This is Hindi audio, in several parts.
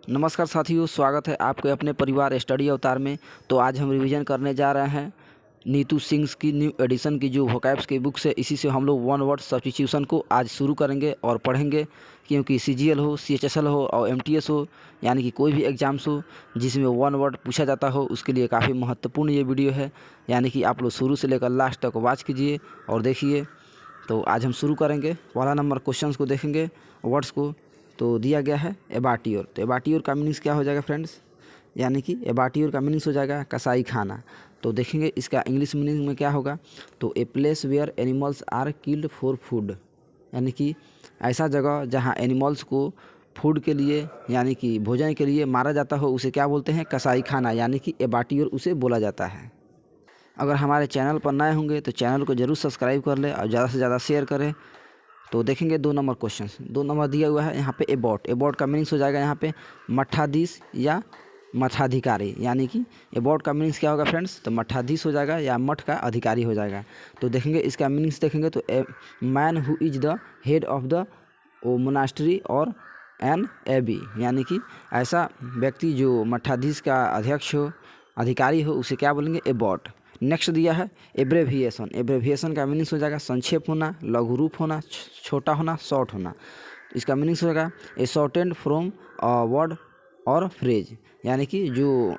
नमस्कार साथियों, स्वागत है आपके अपने परिवार स्टडी अवतार में। तो आज हम रिवीजन करने जा रहे हैं नीतू सिंह की न्यू एडिशन की जो वोकैब्स की बुक्स है। इसी से हम लोग वन वर्ड सब्स्टिट्यूशन को आज शुरू करेंगे और पढ़ेंगे, क्योंकि सीजीएल हो, सीएचएसएल हो और एमटीएस हो, यानी कि कोई भी एग्ज़ाम्स हो जिसमें वन वर्ड पूछा जाता हो, उसके लिए काफ़ी महत्वपूर्ण ये वीडियो है। यानी कि आप लोग शुरू से लेकर लास्ट तक वॉच कीजिए और देखिए। तो आज हम शुरू करेंगे। पहला नंबर क्वेश्चंस को देखेंगे, वर्ड्स को। तो दिया गया है एबाटियोर। तो एबाटियोर का मीनिंग्स क्या हो जाएगा फ्रेंड्स? यानी कि एबाटियोर का मीनिंग्स हो जाएगा कसाई खाना। तो देखेंगे इसका इंग्लिश मीनिंग में क्या होगा। तो a place where animals are killed for food, यानी कि ऐसा जगह जहाँ एनिमल्स को फूड के लिए यानी कि भोजन के लिए मारा जाता हो, उसे क्या बोलते हैं? कसाई खाना, यानी कि एबाटियोर उसे बोला जाता है। अगर हमारे चैनल पर नए होंगे तो चैनल को ज़रूर सब्सक्राइब कर ले और ज़्यादा से ज़्यादा शेयर करें। तो देखेंगे 2 नंबर क्वेश्चन। 2 नंबर दिया हुआ है यहाँ पे एबॉट। एबॉट का मीनिंग्स हो जाएगा यहाँ पे मठाधीश या मठाधिकारी, यानी कि एबॉट का मीनिंग्स क्या होगा फ्रेंड्स? तो मठाधीश हो जाएगा या मठ का अधिकारी हो जाएगा। तो देखेंगे इसका मीनिंग्स देखेंगे तो man who is the head of the monastery और एन एबी, यानी कि ऐसा व्यक्ति जो मठाधीश का अध्यक्ष हो, अधिकारी हो, उसे क्या बोलेंगे? एबॉट। नेक्स्ट दिया है एब्रेविएशन। एब्रेविएशन का मीनिंग्स हो जाएगा संक्षेप होना, लघु रूप होना, छोटा होना, शॉर्ट होना। तो इसका मीनिंग्स हो जाएगा ए शॉर्टेंड फ्रॉम अ वर्ड और फ्रेज, यानी कि जो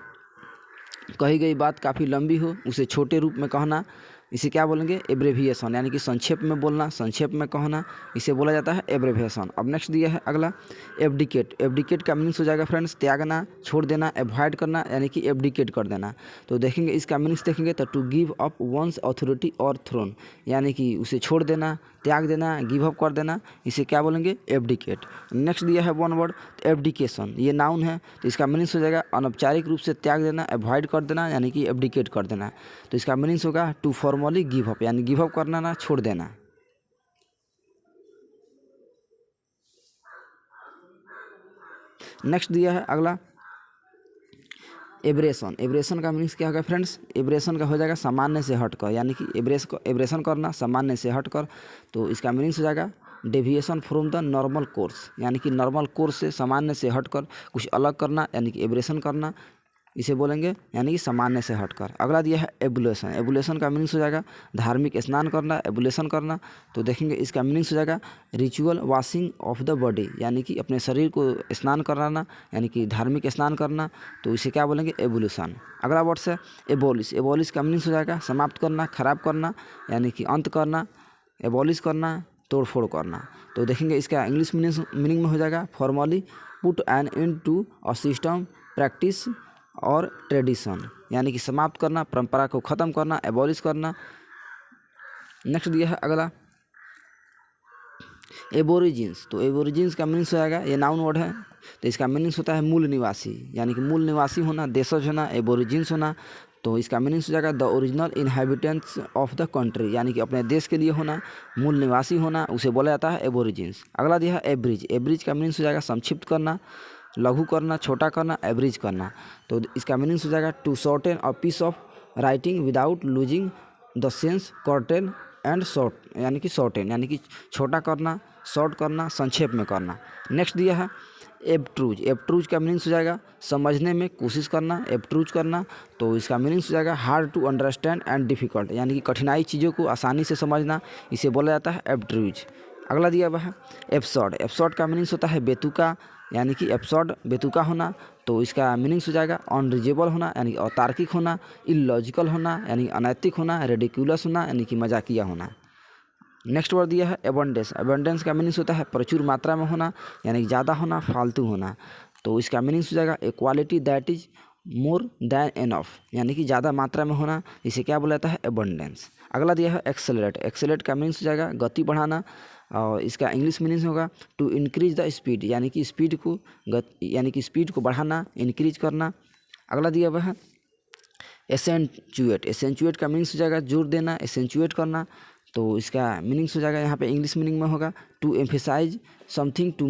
कही गई बात काफ़ी लंबी हो उसे छोटे रूप में कहना, इसे क्या बोलेंगे? एब्रेविएशन, यानी कि संक्षेप में बोलना, संक्षेप में कहना, इसे बोला जाता है एब्रेविएशन। अब नेक्स्ट दिया है अगला एब्डिकेट। एब्डिकेट का मीनिंग्स हो जाएगा फ्रेंड्स त्यागना, छोड़ देना, अवॉइड करना, यानी कि एब्डिकेट कर देना। तो देखेंगे इसका मीनिंग्स देखेंगे तो to give up one's authority और थ्रोन, यानी कि उसे छोड़ देना, त्याग देना, गिव अप कर देना, इसे क्या बोलेंगे? एब्डिकेट। नेक्स्ट दिया है वन वर्ड एब्डिकेशन। ये नाउन है, तो इसका मीनिंग्स हो जाएगा अनौपचारिक रूप से त्याग देना, अवॉइड कर देना, यानी कि एब्डिकेट कर देना। तो इसका मीनिंग्स होगा टू फॉर्मली गिव अप, यानी गिव अप करना ना, छोड़ देना। नेक्स्ट दिया है अगला एब्रेशन। एब्रेशन का मीनिंग्स क्या होगा फ्रेंड्स? एब्रेशन का हो जाएगा सामान्य से हटकर, यानी कि एब्रेशन करना सामान्य से हटकर। तो इसका मीनिंग्स हो जाएगा deviation from the normal course, यानी कि नॉर्मल कोर्स से, सामान्य से हटकर कुछ अलग करना, यानी कि एब्रेशन करना, इसे बोलेंगे, यानी कि सामान्य से हटकर। अगला दिया है एबुलेशन। एबुलेशन का मीनिंग्स हो जाएगा धार्मिक स्नान करना, एबुलेशन करना। तो देखेंगे इसका मीनिंग्स हो जाएगा ritual washing of the body, यानी कि अपने शरीर को स्नान कराना, यानी कि धार्मिक स्नान करना। तो इसे क्या बोलेंगे? एबुलेशन। अगला वर्ड है एबॉलिश। एबॉलिश का मीनिंग्स हो जाएगा समाप्त करना, खराब करना, यानी कि अंत करना, एबॉलिश करना, तोड़ फोड़ करना। तो देखेंगे इसका इंग्लिश मीनिंग में हो जाएगा formally put an end to a system, practice और ट्रेडिशन, यानी कि समाप्त करना, परंपरा को ख़त्म करना, एबॉलिश करना। नेक्स्ट दिया है अगला एबोरिजिन्स। तो एबोरिजिन्स का मीनिंग्स हो जाएगा, ये नाउन वर्ड है, तो इसका मीनिंग्स होता है मूल निवासी, यानी कि मूल निवासी होना, देशज होना, एबोरिजिन्स होना। तो इसका मीनिंग्स हो जाएगा the original inhabitants of the country, यानी कि अपने देश के लिए होना, मूल निवासी होना, उसे बोला जाता है एबोरिजिन्स। अगला दिया है एब्रिज। एब्रिज का मीनिंग्स हो जाएगा संक्षिप्त करना, लघु करना, छोटा करना, एवरेज करना। तो इसका मीनिंग्स हो जाएगा to shorten a piece of writing without losing the sense, curtail and short, यानी कि शॉर्टेन, यानी कि छोटा करना, शॉर्ट करना, संक्षेप में करना। नेक्स्ट दिया है एब्ट्रूज। एब्ट्रूज का मीनिंग्स हो जाएगा समझने में कोशिश करना, एब्ट्रूज करना। तो इसका मीनिंग्स हो जाएगा hard to understand and difficult, यानी कि कठिनाई चीज़ों को आसानी से समझना, इसे बोला जाता है एब्ट्रूज। अगला दिया हुआ है एब्सर्ड। एब्सर्ड का मीनिंग्स होता है बेतुका, यानी कि एब्सर्ड बेतुका होना। तो इसका मीनिंग्स हो जाएगा अनरीजनेबल होना, यानी कि अतार्किक होना, इलॉजिकल होना, यानी अनैतिक होना, रेडिकुलस होना, यानी कि मजाकिया होना। नेक्स्ट वर्ड दिया है एबंडेंस। एबंडेंस का मीनिंग्स होता है प्रचुर मात्रा में होना, यानी कि ज़्यादा होना, फालतू होना। तो इसका मीनिंग्स हो जाएगा a quality that is more than enough, यानी कि ज़्यादा मात्रा में होना, इसे क्या बोला जाता है? एबंडेंस। अगला दिया है एक्सेलरेट। एक्सेलरेट का मीनिंग्स हो जाएगा गति बढ़ाना, और इसका इंग्लिश मीनिंग्स होगा टू इंक्रीज द स्पीड, यानी कि स्पीड को यानी कि स्पीड को बढ़ाना, इंक्रीज करना। अगला दिया हुआ है एसेंचुएट। एसेंचुएट का मीनिंग्स हो जाएगा जोर देना, एसेंचुएट करना। तो इसका मीनिंग्स हो जाएगा यहाँ पे इंग्लिश मीनिंग में होगा to emphasise something, to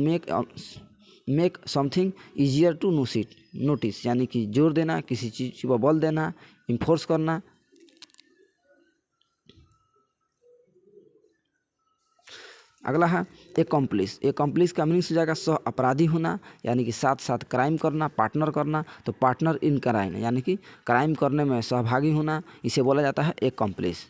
make something easier to notice, यानी कि जोर देना, किसी चीज़ को बल देना, इन्फोर्स करना। अगला है एकम्प्लिस। एकम्प्लिस का मीनिंग्स हो जाएगा सह अपराधी होना, यानी कि साथ साथ क्राइम करना, पार्टनर करना। तो पार्टनर इन क्राइम यानी कि क्राइम करने में सहभागी होना, इसे बोला जाता है एकम्प्लिस।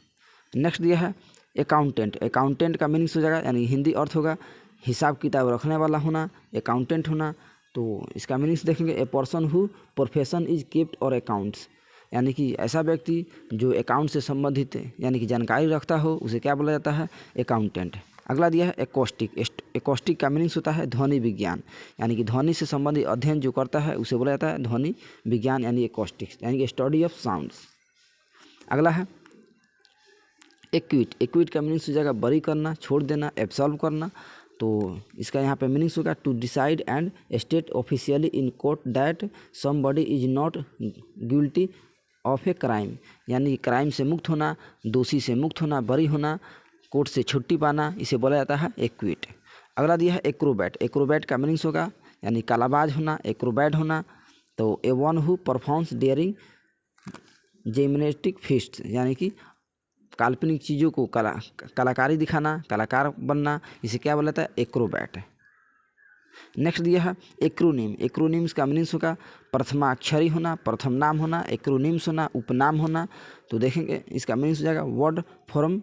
नेक्स्ट दिया है अकाउंटेंट। अकाउंटेंट का मीनिंग्स हो जाएगा यानी हिंदी अर्थ होगा हिसाब किताब रखने वाला होना, अकाउंटेंट होना। तो इसका मीनिंग्स देखेंगे ए person who profession is kept और अकाउंट्स, यानी कि ऐसा व्यक्ति जो अकाउंट से संबंधित यानी कि जानकारी रखता हो उसे क्या बोला जाता है, अकाउंटेंट। अगला दिया है एकॉस्टिक। एकॉस्टिक का मीनिंग्स होता है ध्वनि विज्ञान, यानी कि ध्वनि से संबंधित अध्ययन जो करता है उसे बोला जाता है ध्वनि विज्ञान यानी एकॉस्टिक्स, यानी कि स्टडी ऑफ साउंड्स। अगला है एक्विट। एक्विट का मीनिंग्स हो जाएगा बरी करना, छोड़ देना, एब्सॉल्व करना। तो इसका यहाँ पे मीनिंग्स होगा to decide and state officially in court that somebody is not guilty of a crime, यानी क्राइम से मुक्त होना, दोषी से मुक्त होना, बरी होना, कोर्ट से छुट्टी पाना, इसे बोला जाता है एक्विट। अगला दिया है एक्रोबैट। एक्रोबैट का मीनिंग्स होगा यानी कलाबाज होना, एक्रोबैट होना। तो a one who performs daring gymnastic फीस्ट, यानी कि काल्पनिक चीज़ों को कलाकारी दिखाना, कलाकार बनना, इसे क्या बोला जाता है, एक्रोबैट। नेक्स्ट दिया है एक्रोनिम। एक्रोनिम्स का मीनिंग्स होगा प्रथमाक्षरी होना, प्रथम नाम होना, एक्रोनिम्स होना, उपनाम होना। तो देखेंगे इसका मीनिंग्स हो जाएगा वर्ड फॉर्म,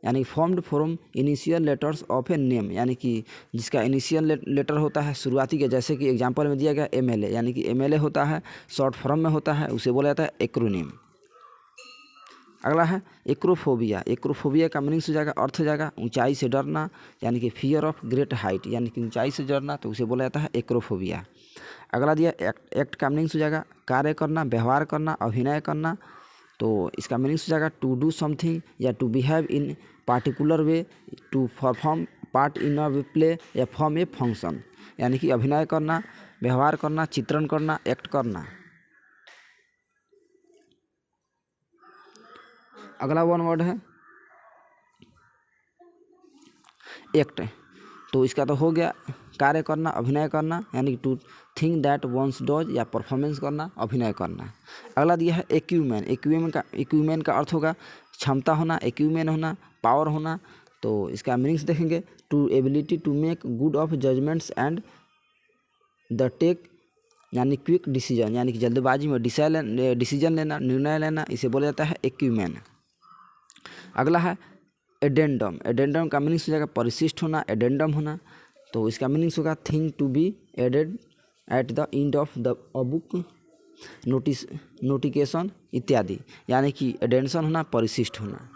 यानी formed from initial letters of a name, यानी कि जिसका इनिशियल लेटर होता है शुरुआती के, जैसे कि एग्जांपल में दिया गया एमएलए, यानी कि एमएलए होता है शॉर्ट फॉर्म में होता है, उसे बोला जाता है एक्रोनिम। अगला है एक्रोफोबिया। एक्रोफोबिया का मीनिंग्स हो जाएगा अर्थ हो जाएगा ऊंचाई से डरना, यानी कि फियर ऑफ ग्रेट हाइट, यानी कि ऊंचाई से डरना, तो उसे बोला जाता है एक्रोफोबिया। अगला दिया एक्ट का मीनिंग्स हो जाएगा कार्य करना, व्यवहार करना, अभिनय करना। तो इसका मीनिंग्स हो जाएगा टू डू समथिंग या to behave in particular way, to perform part in a play या फॉर्म ए फंक्शन, यानी कि अभिनय करना, व्यवहार करना, चित्रण करना, एक्ट करना। अगला वन वर्ड है एक्ट। तो इसका तो हो गया कार्य करना, अभिनय करना, यानी to think that one's does या परफॉर्मेंस करना, अभिनय करना। अगला दिया है एक्यूमेन। एक्यूमेन का अर्थ होगा क्षमता होना, एक्यूमेन होना, पावर होना। तो इसका मीनिंग्स देखेंगे to ability to make good of judgments and the take, यानी क्विक डिसीजन, यानी कि जल्दबाजी में डिसीजन लेना, निर्णय लेना, इसे बोला जाता है एक्यूमेन। अगला है एडेंडम। एडेंडम का मीनिंग्स हो जाएगा परिशिष्ट होना, एडेंडम होना। तो इसका मीनिंग्स होगा thing to be added at the end of the book, notification इत्यादि, यानी कि एडेंशन होना, परिशिष्ट होना।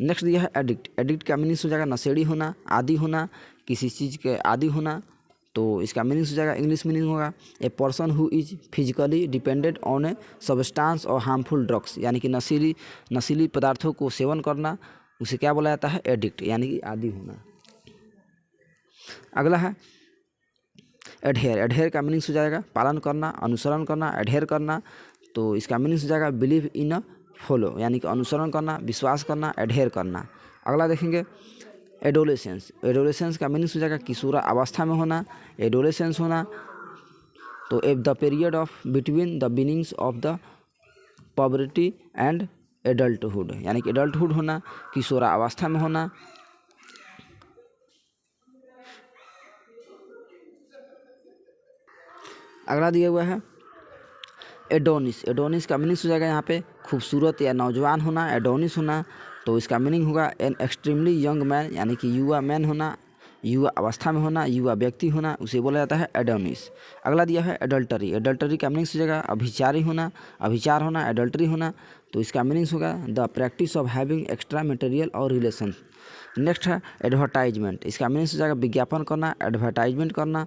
नेक्स्ट दिया है एडिक्ट। एडिक्ट का मीनिंग्स हो जाएगा नशेड़ी होना, आदी होना, किसी चीज़ के आदी होना। तो इसका मीनिंग्स हो जाएगा इंग्लिश मीनिंग होगा ए person who is physically dependent on a substance और हार्मफुल ड्रग्स, यानी कि नशीली पदार्थों को सेवन करना, उसे क्या बोला जाता है, एडिक्ट, यानी कि आदी होना। अगला है एडहेयर। एडहेयर का मीनिंग्स हो जाएगा पालन करना, अनुसरण करना, एडहेयर करना। तो इसका मीनिंग्स हो जाएगा बिलीव इन अ फॉलो, यानी कि अनुसरण करना, विश्वास करना, एडहेयर करना। अगला देखेंगे एडोलेसेंस। एडोलेसेंस का मीनिंग्स हो जाएगा किशोरा अवस्था में होना, एडोलेसेंस होना। तो the period of between the beginnings of the poverty and adulthood, यानी कि एडल्टहुड होना, किशोरा अवस्था में होना। अगला दिया हुआ है एडोनिस। एडोनिस का मीनिंग्स हो जाएगा यहाँ पे खूबसूरत या नौजवान होना, एडोनिस होना। तो इसका मीनिंग होगा एन एक्सट्रीमली यंग मैन, यानी कि युवा मैन होना, युवा अवस्था में होना, युवा व्यक्ति होना, उसे बोला जाता है एडोनिस। अगला दिया है एडल्टरी। एडल्टरी का मीनिंग्स हो जाएगा अभिचारी होना, अभिचार होना, एडल्टरी होना। तो इसका मीनिंग्स होगा the practice of having extra material और रिलेशन। नेक्स्ट है एडवर्टाइजमेंट। इसका मीनिंग्स हो जाएगा विज्ञापन करना, एडवर्टाइजमेंट करना।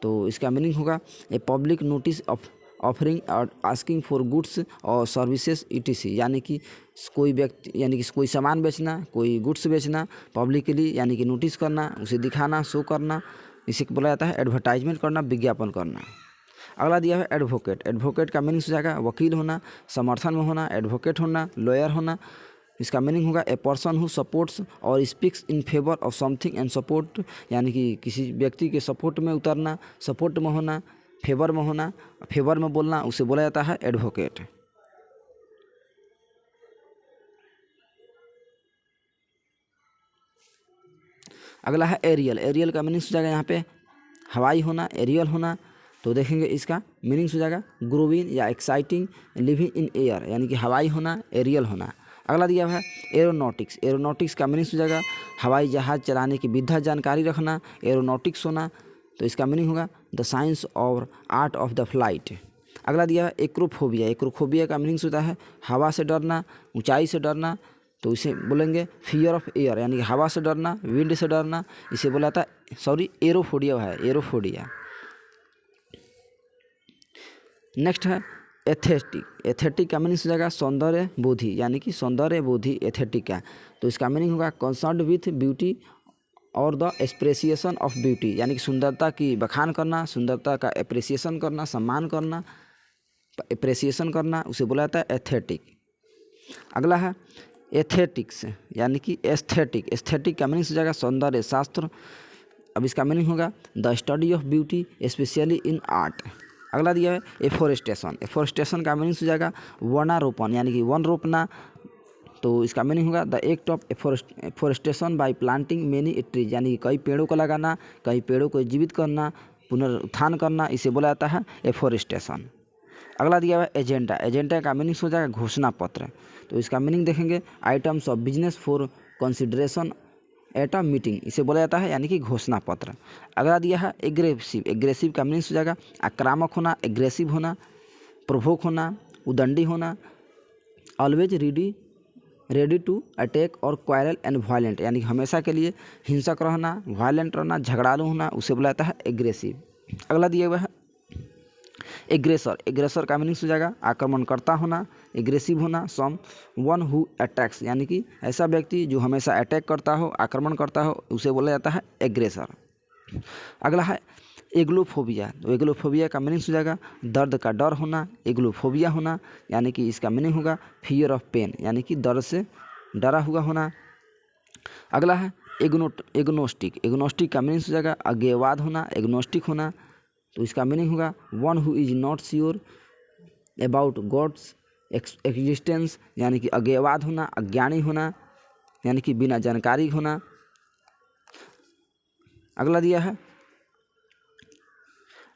तो इसका मीनिंग होगा a public notice of offering और आस्किंग फॉर गुड्स और सर्विसेज ईटीसी, यानी कि कोई व्यक्ति, यानी कि कोई सामान बेचना, कोई गुड्स बेचना पब्लिकली, यानी कि नोटिस करना, उसे दिखाना, शो करना, इसे बोला जाता है एडवर्टाइजमेंट करना, विज्ञापन करना। अगला दिया है एडवोकेट। एडवोकेट का मीनिंग हो जाएगा वकील होना, समर्थन में होना, एडवोकेट होना, लॉयर होना। इसका मीनिंग होगा ए पर्सन हु सपोर्ट्स और speaks in favour of something and support, यानी कि किसी व्यक्ति के सपोर्ट में उतरना, सपोर्ट में होना, फेवर में होना, फेवर में बोलना, उसे बोला जाता है एडवोकेट। अगला है एरियल। एरियल का मीनिंग्स हो जाएगा यहाँ पे हवाई होना, एरियल होना। तो देखेंगे इसका मीनिंग्स हो जाएगा ग्रोविंग या एक्साइटिंग, लिविंग इन एयर यानी कि हवाई होना, एरियल होना। अगला दिया हुआ है एरोनॉटिक्स। एरोनॉटिक्स का मीनिंग्स हो जाएगा हवाई जहाज़ चलाने की विधा जानकारी रखना, एरोनॉटिक्स होना। तो इसका मीनिंग होगा द साइंस और आर्ट ऑफ द फ्लाइट। अगला दिया है एक्रोफोबिया। एक्रोफोबिया का मीनिंग्स होता है हवा से डरना, ऊंचाई से डरना। तो इसे बोलेंगे फियर ऑफ एयर यानी कि हवा से डरना, विंड से डरना। इसे बोला था एरोफोबिया है, एरोफोबिया। नेक्स्ट है एस्थेटिक। एस्थेटिक का मीनिंग हो जाएगा सौंदर्य बोधि यानी कि सौंदर्य बोधि एस्थेटिक का। तो इसका मीनिंग होगा कंसर्न विथ ब्यूटी और द एप्रिसिएशन ऑफ ब्यूटी यानी कि सुंदरता की बखान करना, सुंदरता का एप्रिसिएशन करना, सम्मान करना, एप्रिसिएशन करना, उसे बोला जाता है एस्थेटिक। अगला है एस्थेटिक्स यानी कि एस्थेटिक। एस्थेटिक का मीनिंग हो जाएगा सौंदर्य शास्त्र। अब इसका मीनिंग होगा the study of beauty specially in art. अगला दिया है एफोरेस्टेशन। एफोरेस्टेशन का मीनिंग हो जाएगा वनारोपण यानी कि वन रोपना। तो इसका मीनिंग होगा the act of afforestation bye planting many trees यानी कि कई पेड़ों को लगाना, कई पेड़ों को जीवित करना, पुनरुत्थान करना, इसे बोला जाता है एफोरेस्टेशन। अगला दिया हुआ है एजेंडा। एजेंडा का मीनिंग हो जाएगा घोषणा पत्र। तो इसका मीनिंग देखेंगे items of business for consideration at a meeting, इसे बोला जाता है यानी कि घोषणा पत्र। अगला दिया है एग्रेसिव। एग्रेसिव का मीनिंग हो जाएगा आक्रामक होना, एग्रेसिव होना, प्रोवोक होना, उदंडी होना, ऑलवेज रेडी टू अटैक और क्वारल एंड वायलेंट यानी कि हमेशा के लिए हिंसक रहना, वायलेंट रहना, झगड़ालू होना, उसे बोला जाता है एग्रेसिव। अगला दिया हुआ है एग्रेसर। एग्रेसर का मीनिंग हो जाएगा आक्रमणकर्ता होना, एग्रेसिव होना, सम वन हु अटैक्स यानी कि ऐसा व्यक्ति जो हमेशा अटैक करता हो, आक्रमण करता हो, उसे बोला जाता है एग्रेसर। अगला है एग्लोफोबिया। तो एग्लोफोबिया का मीनिंग हो जाएगा दर्द का डर होना, एग्लोफोबिया होना यानी कि इसका मीनिंग होगा फियर ऑफ पेन यानी कि दर्द से डरा हुआ होना। अगला है एग्नोस्टिक। एग्नोस्टिक का मीनिंग हो जाएगा अज्ञेयवाद होना, एग्नोस्टिक होना। तो इसका मीनिंग होगा one who is not sure about God's existence यानी कि अज्ञेयवाद होना, अज्ञानी होना यानी कि बिना जानकारी होना। अगला दिया है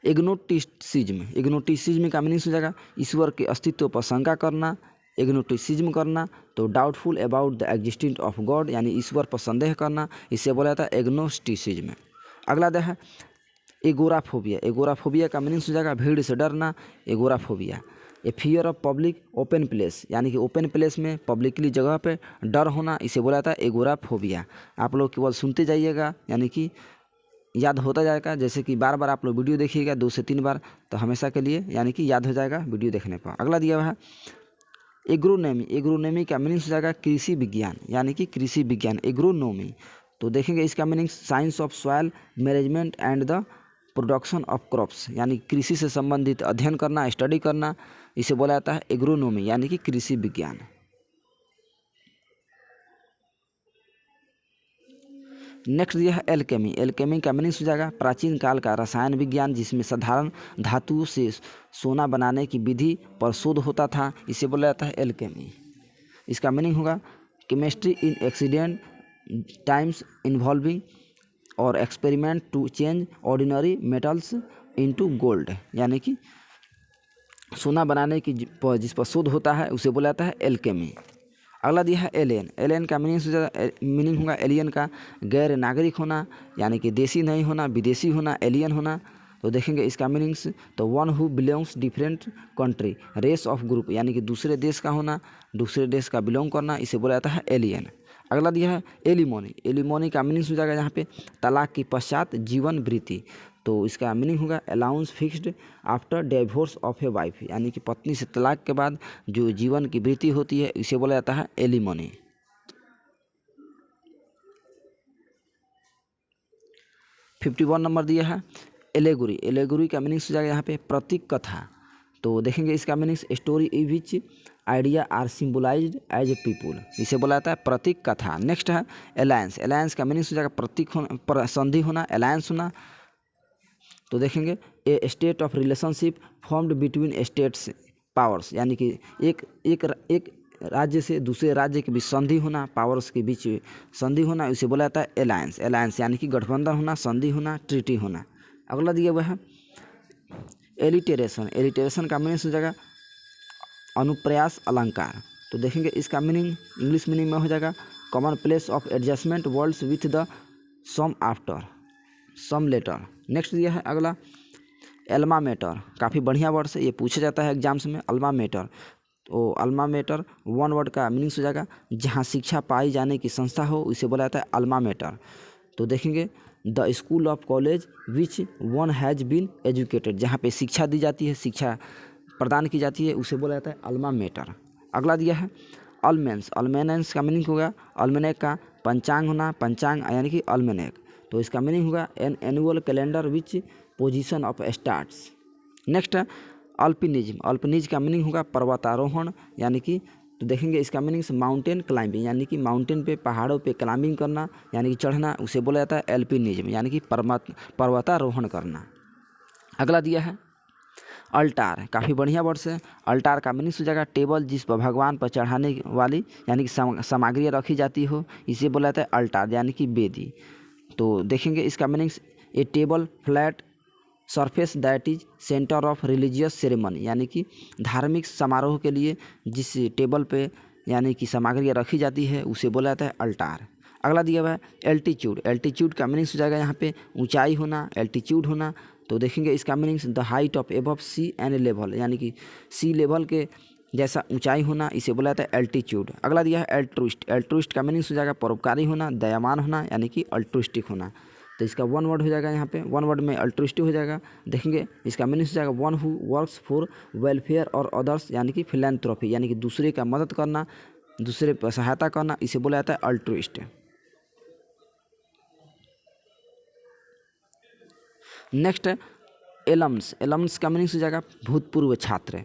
एग्नोटिसिज्म। एग्नोटिसिज्म का मीनिंग हो जाएगा ईश्वर के अस्तित्व पर शंका करना, एग्नोटिसिज्म करना। तो doubtful about the existence of God यानी ईश्वर पर संदेह करना, इसे बोला जाता है एग्नोस्टिसिज्म। अगला दिया है एगोराफोबिया। एगोराफोबिया का मीनिंग हो जाएगा भीड़ से डरना, agoraphobia. A fear of public open place यानी कि ओपन प्लेस में पब्लिकली जगह पे डर होना, इसे बोला जाता है एगोराफोबिया। आप लोग केवल सुनते जाइएगा यानी कि याद होता जाएगा, जैसे कि बार बार आप लोग वीडियो देखिएगा 2 से 3 बार, तो हमेशा के लिए यानी कि याद हो जाएगा वीडियो देखने पर। अगला दिया हुआ है एग्रोनॉमी। एग्रोनॉमी का मीनिंग हो जाएगा कृषि विज्ञान यानी कि कृषि विज्ञान, एग्रोनॉमी। तो देखेंगे इसका meaning science of soil management and the production of crops यानी कृषि से संबंधित अध्ययन करना, स्टडी करना, इसे बोला जाता है एग्रोनॉमी यानी कि कृषि विज्ञान। नेक्स्ट दिया है एल्केमी। एल्केमी का मीनिंग हो जाएगा प्राचीन काल का रसायन विज्ञान जिसमें साधारण धातुओं से सोना बनाने की विधि पर शोध होता था, इसे बोला जाता है एल्केमी। इसका मीनिंग होगा chemistry in accident times involving और experiment to change ordinary metals into gold यानी कि सोना बनाने की जिस पर शोध होता है उसे बोला जाता है एल्केमी। अगला दिया है एलियन। एलियन का मीनिंग होगा एलियन का गैर नागरिक होना यानी कि देशी नहीं होना, विदेशी होना, एलियन होना। तो देखेंगे इसका मीनिंग्स, तो one who belongs different country race of group यानी कि दूसरे देश का होना, दूसरे देश का बिलोंग करना, इसे बोला जाता है एलियन। अगला दिया है एलिमोनी। एलिमोनी का मीनिंग हो जाएगा यहाँ पे तलाक के पश्चात जीवन वृत्ति। तो इसका मीनिंग होगा allowance fixed after divorce of a wife यानी कि पत्नी से तलाक के बाद जो जीवन की वृत्ति होती है, इसे बोला जाता है एलिमोनी। 51 नंबर दिया है एलेगोरी। एलेगोरी का मीनिंग हो जाएगा यहाँ पे प्रतीक कथा। तो देखेंगे इसका meaning story in which idea are symbolized as a people, इसे बोला जाता है प्रतीक कथा। नेक्स्ट है अलायंस। अलायंस का मीनिंग हो जाएगा प्रतीक होना, संधि होना, अलायंस होना। तो देखेंगे a state of relationship formed between states powers यानी कि एक राज्य से दूसरे राज्य के बीच संधि होना, पावर्स के बीच संधि होना, इसे बोला जाता है एलायंस। एलायंस यानी कि गठबंधन होना, संधि होना, ट्रीटी होना। अगला दिया हुआ है एलिटेरेशन। एलिटेरेशन का मीनिंग हो जाएगा अनुप्रयास अलंकार। तो देखेंगे इसका मीनिंग इंग्लिश मीनिंग में हो जाएगा common place of adjustment words with the some after some letter. Next दिया है अगला अल्मा मैटर। काफ़ी बढ़िया वर्ड से ये पूछा जाता है एग्जाम्स में, अल्मा मैटर। तो अल्मा मैटर वन वर्ड का मीनिंग हो जाएगा जहाँ शिक्षा पाई जाने की संस्था हो, इसे बोला जाता है अल्मा मैटर। तो देखेंगे the school of college which one has been educated, जहाँ पे शिक्षा दी जाती है, शिक्षा प्रदान की जाती है, उसे बोला जाता है अल्मा मैटर। अगला दिया है अल्मेंस। अल्मेनेंस का मीनिंग होगा अल्मेनेक का पंचांग होना, पंचांग यानी कि अल्मेनेक। तो इसका मीनिंग होगा an annual calendar which position of stars. Next alpinism. Alpinism का मीनिंग होगा पर्वतारोहण यानी कि, तो देखेंगे इसका मीनिंग माउंटेन क्लाइंबिंग यानी कि माउंटेन पे, पहाड़ों पे क्लाइंबिंग करना यानी कि चढ़ना, उसे बोला जाता है अल्पिनिज्म यानी कि पर्वतारोहण करना। अगला दिया है अल्टार। काफ़ी बढ़िया वर्ड है। अल्टार का मीनिंग हो जाएगा टेबल जिस पर भगवान पर चढ़ाने वाली यानी कि सामग्रियाँ रखी जाती हो, इसे बोला जाता है अल्टार यानी कि वेदी। तो देखेंगे इसका meaning A table flat surface that is centre of religious ceremony, यानी कि धार्मिक समारोह के लिए जिस टेबल पे यानी कि सामग्रियाँ रखी जाती है, उसे बोला जाता है अल्टार। अगला दिया हुआ है एल्टीट्यूड। एल्टीट्यूड का मीनिंग हो जाएगा यहाँ पे ऊंचाई होना, एल्टीट्यूड होना। तो देखेंगे इसका meaning the height of above sea an level, यानी कि सी लेवल के जैसा ऊंचाई होना, इसे बोला जाता है एल्टीट्यूड। अगला दिया है एल्ट्रुइस्ट। एल्ट्रुइस्ट का मीनिंग हो जाएगा परोपकारी होना, दयावान होना यानी कि अल्ट्रुइस्टिक होना। तो इसका वन वर्ड हो जाएगा, यहाँ पे वन वर्ड में अल्ट्रुइस्टिक हो जाएगा। देखेंगे इसका मीनिंग हो जाएगा one who works for welfare और अदर्स यानी कि फिलैंथ्रोपी, यानी कि दूसरे का मदद करना, दूसरे पर सहायता करना, इसे बोला जाता है अल्ट्रुइस्ट। Next Elms. एलम्स का मीनिंग हो जाएगा भूतपूर्व छात्र।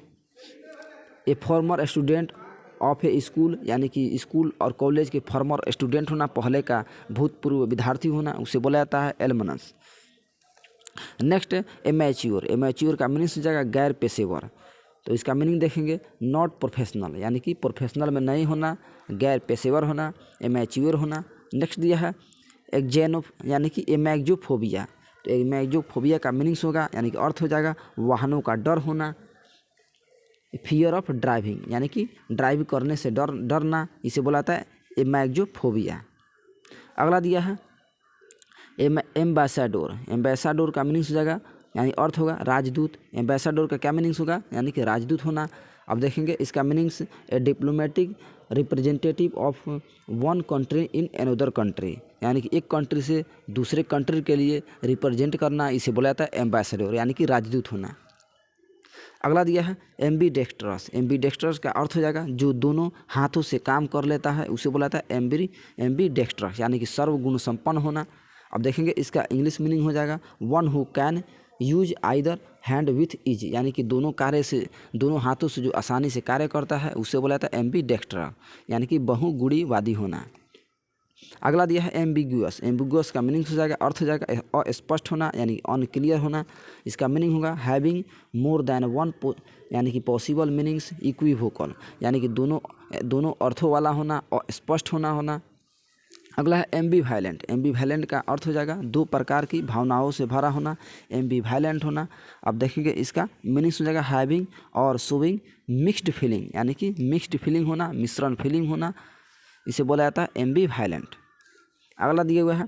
ए farmer student of A school, यानी कि स्कूल और कॉलेज के फॉर्मर स्टूडेंट होना, पहले का भूतपूर्व विद्यार्थी होना, उसे बोला जाता है एलमनस। नेक्स्ट एमैच्योर। एमैच्योर का मीनिंग हो जाएगा गैर पेशेवर। तो इसका मीनिंग देखेंगे नॉट प्रोफेशनल, यानी कि प्रोफेशनल में नहीं होना, गैर पेशेवर होना, एमैच्योर होना। नेक्स्ट दिया है एक्जेनो यानी कि एमैक्जोफोबिया। तो एमैक्जोफोबिया का मीनिंग होगा यानी कि अर्थ हो जाएगा वाहनों का डर होना। फियर ऑफ ड्राइविंग यानी कि ड्राइव करने से डरना, इसे बोला जाता है एमैक्जोफोबिया। अगला दिया है एम्बेसडोर। एम्बेसडोर का मीनिंग हो जाएगा यानी अर्थ होगा राजदूत। एम्बेसडोर का क्या मीनिंग्स होगा यानी कि राजदूत होना। अब देखेंगे इसका meanings A diplomatic representative of one country in another country, यानी कि एक कंट्री से दूसरे कंट्री के लिए रिप्रेजेंट करना, इसे बोला जाता है एम्बेसडोर यानी कि राजदूत होना। अगला दिया है एम्बीडेक्स्ट्रस। एम्बीडेक्स्ट्रस का अर्थ हो जाएगा जो दोनों हाथों से काम कर लेता है, उसे बोला जाता है एम्बीडेक्स्ट्रस यानी कि सर्वगुण संपन्न होना। अब देखेंगे इसका इंग्लिश मीनिंग हो जाएगा one who can use either hand with ease, यानी कि दोनों हाथों से जो आसानी से कार्य करता है, उसे बोला जाता है एम्बीडेक्स्ट्रस यानी कि बहुगुणीवादी होना। अगला दिया है एम्बिगुअस। एम्बिगुअस का मीनिंग हो जाएगा अर्थ हो जाएगा अस्पष्ट होना यानी अनक्लियर होना। इसका मीनिंग होगा हैविंग मोर देन वन यानी कि पॉसिबल मीनिंग्स इक्विवोकल, यानी कि दोनों अर्थों वाला होना और स्पष्ट होना। अगला है एम्बीवायलेंट। एम्बीवायलेंट का अर्थ हो जाएगा दो प्रकार की भावनाओं से भरा होना, एम्बीवायलेंट होना। अब देखेंगे इसका मीनिंग हो जाएगा हैविंग और शोविंग मिक्स्ड फीलिंग, यानी कि मिक्स्ड फीलिंग होना, मिश्रण फीलिंग होना, इसे बोला जाता है एम्बीवायलेंट। अगला दिया हुआ है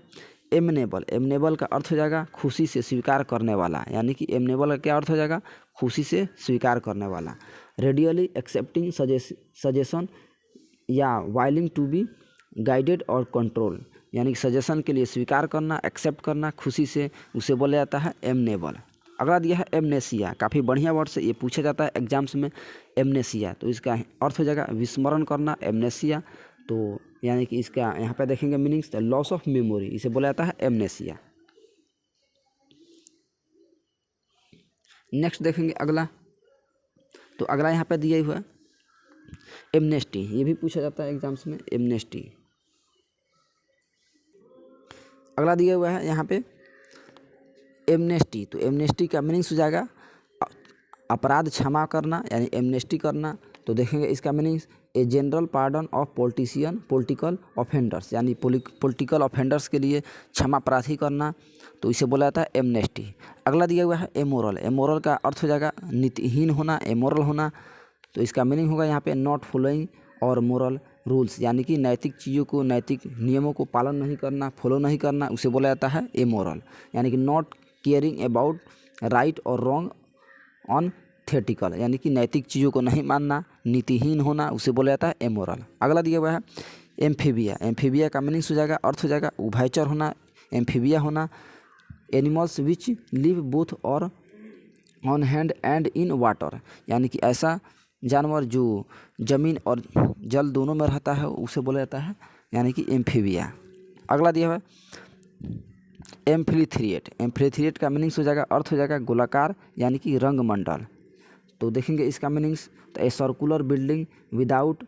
एमनेबल। एमनेबल का अर्थ हो जाएगा खुशी से स्वीकार करने वाला, यानी कि एमनेबल का क्या अर्थ हो जाएगा खुशी से स्वीकार करने वाला। रेडियली एक्सेप्टिंग सजेशन या वाइलिंग टू बी गाइडेड और कंट्रोल, यानी कि सजेशन के लिए स्वीकार करना, एक्सेप्ट करना खुशी से, उसे बोला जाता है एमनेबल। अगला दिया है एमनेसिया। काफ़ी बढ़िया वर्ड से ये पूछा जाता है एग्जाम्स में एमनेसिया। तो इसका अर्थ हो जाएगा विस्मरण करना, एमनेसिया। तो यानी कि इसका यहाँ पे देखेंगे मीनिंग्स लॉस ऑफ मेमोरी, इसे बोला जाता है एमनेसिया। नेक्स्ट देखेंगे अगला। तो अगला यहाँ पे दिया हुआ है एमनेस्टी। ये भी पूछा जाता है एग्जाम्स में एमनेस्टी। अगला दिया हुआ है यहाँ पे एमनेस्टी। तो एमनेस्टी का मीनिंग्स हो जाएगा अपराध क्षमा करना, यानी एमनेस्टी करना। तो देखेंगे इसका meanings a general pardon of political offenders, यानी पॉलिटिकल ऑफेंडर्स के लिए क्षमा प्रार्थी करना, तो इसे बोला जाता है एमनेस्टी। अगला दिया हुआ है एमोरल। एमोरल का अर्थ हो जाएगा नीतिहीन होना, एमोरल होना, तो इसका मीनिंग होगा यहाँ पे नॉट फॉलोइंग और मोरल रूल्स, यानी कि नैतिक चीज़ों को, नैतिक नियमों को पालन नहीं करना, फॉलो नहीं करना, उसे बोला जाता है एमोरल। यानी कि नॉट केयरिंग अबाउट राइट और रॉन्ग ऑन थेटिकल, यानी कि नैतिक चीज़ों को नहीं मानना, नीतिहीन होना, उसे बोला जाता है एमोरल। अगला दिया हुआ है एम्फीबिया। एम्फीबिया का मीनिंग हो जाएगा, अर्थ हो जाएगा उभयचर होना, एम्फीबिया होना। एनिमल्स विच लिव बोथ और on hand and in water, यानी कि ऐसा जानवर जो ज़मीन और जल दोनों में रहता है, उसे बोला जाता है यानी कि एम्फीबिया। अगला दिया हुआ है एम्फिलिथ्रिएट। एम्फिलिथ्रिएट का मीनिंग्स हो जाएगा, अर्थ हो जाएगा गोलाकार यानी कि रंगमंडल। तो देखेंगे इसका मीनिंग्स, तो a circular building without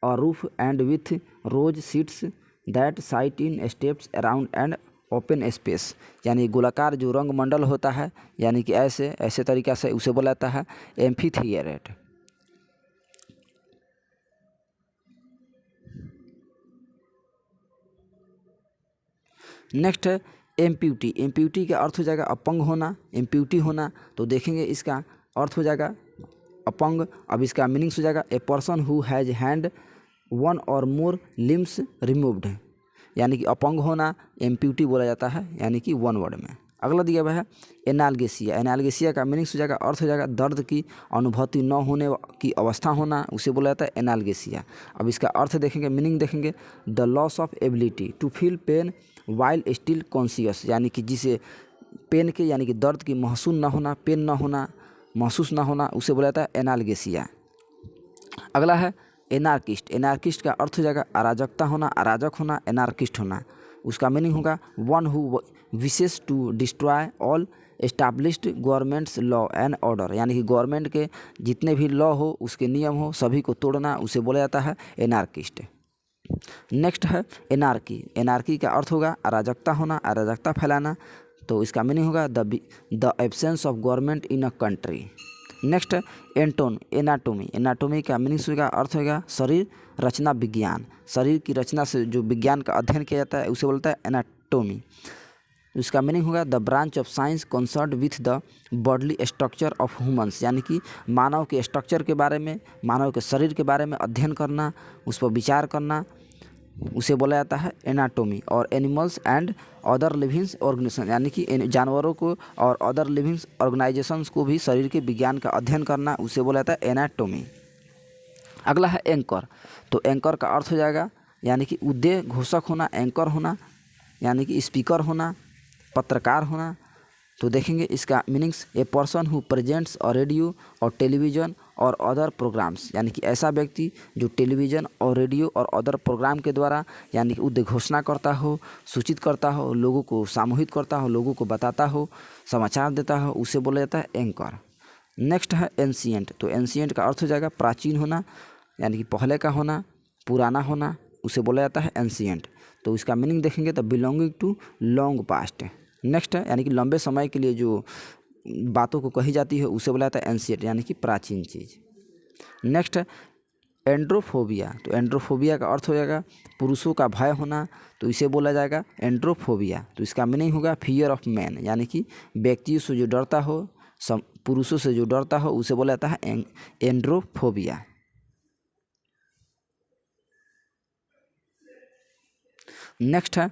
a roof and with rows seats that site in steps around and open space, यानी गोलाकार जो रंगमंडल होता है, यानी कि ऐसे तरीक़ा से उसे बोला जाता है एम्फीथिएरेट। नेक्स्ट है एम्प्यूटी। एम्प्यूटी का अर्थ हो जाएगा अपंग होना, एम्प्यूटी होना, तो देखेंगे इसका अर्थ हो जाएगा अपंग। अब इसका मीनिंग्स हो जाएगा ए person who has hand one और मोर लिम्स रिमूव्ड, यानी कि अपंग होना एम्प्यूटी बोला जाता है, यानी कि वन वर्ड में। अगला दिया हुआ है एनाल्गेसिया। एनाल्गेसिया का मीनिंग्स हो जाएगा, अर्थ हो जाएगा दर्द की अनुभूति न होने की अवस्था होना, उसे बोला जाता है एनाल्गेसिया। अब इसका अर्थ देखेंगे, मीनिंग देखेंगे, the loss of ability to feel pain while still conscious, यानी कि जिसे पेन के यानी कि दर्द की महसूस न होना, पेन न होना, महसूस न होना, उसे बोला जाता है एनाल्गेसिया। अगला है एनार्किस्ट। एनार्किस्ट का अर्थ हो जाएगा अराजकता होना, अराजक होना, एनार्किस्ट होना। उसका मीनिंग होगा one who wishes to destroy all established governments law and order, यानी कि गवर्नमेंट के जितने भी लॉ हो, उसके नियम हो, सभी को तोड़ना, उसे बोला जाता है एनार्किस्ट। नेक्स्ट है एनार्की। एनार्की का अर्थ होगा अराजकता होना, अराजकता फैलाना, तो इसका मीनिंग होगा the absence of government in a country. Next है एनाटोमी। एनाटोमी का मीनिंग होगा, अर्थ होगा शरीर रचना विज्ञान, शरीर की रचना से जो विज्ञान का अध्ययन किया जाता है, उसे बोलता है एनाटोमी। इसका मीनिंग होगा the branch of science concerned with the bodily structure of humans, यानी कि मानव के स्ट्रक्चर के बारे में, मानव के शरीर के बारे में अध्ययन करना, उस पर विचार करना, उसे बोला जाता है एनाटोमी। और animals and other livings organisation, यानी कि जानवरों को और अदर लिविंग्स ऑर्गेनाइजेशंस को भी शरीर के विज्ञान का अध्ययन करना, उसे बोला जाता है एनाटोमी। अगला है एंकर। तो एंकर का अर्थ हो जाएगा यानी कि उद्देश्य घोषक होना, एंकर होना, यानी कि स्पीकर होना, पत्रकार होना। तो देखेंगे इसका meanings, A person who presents और रेडियो और टेलीविज़न और अदर प्रोग्राम्स, यानी कि ऐसा व्यक्ति जो टेलीविज़न और रेडियो और अदर प्रोग्राम के द्वारा यानी कि उद्देश्य घोषणा करता हो, सूचित करता हो, लोगों को सामूहिक करता हो, लोगों को बताता हो, समाचार देता हो, उसे बोला जाता है एंकर। नेक्स्ट है एंशिएंट। तो एंशिएंट का अर्थ हो जाएगा प्राचीन होना, यानी कि पहले का होना, पुराना होना, उसे बोला जाता है एंशिएंट। तो इसका मीनिंग देखेंगे तो belonging to long past. Next है यानी कि लंबे समय के लिए जो बातों को कही जाती है, उसे बोला जाता है एंशिएंट, यानी कि प्राचीन चीज़। नेक्स्ट है एंड्रोफोबिया। तो एंड्रोफोबिया का अर्थ हो जाएगा पुरुषों का भय होना, तो इसे बोला जाएगा एंड्रोफोबिया। तो इसका मीनिंग होगा फियर ऑफ मैन, यानी कि व्यक्तियों से जो डरता हो, पुरुषों से जो डरता हो, उसे बोला जाता है एंड्रोफोबिया। नेक्स्ट है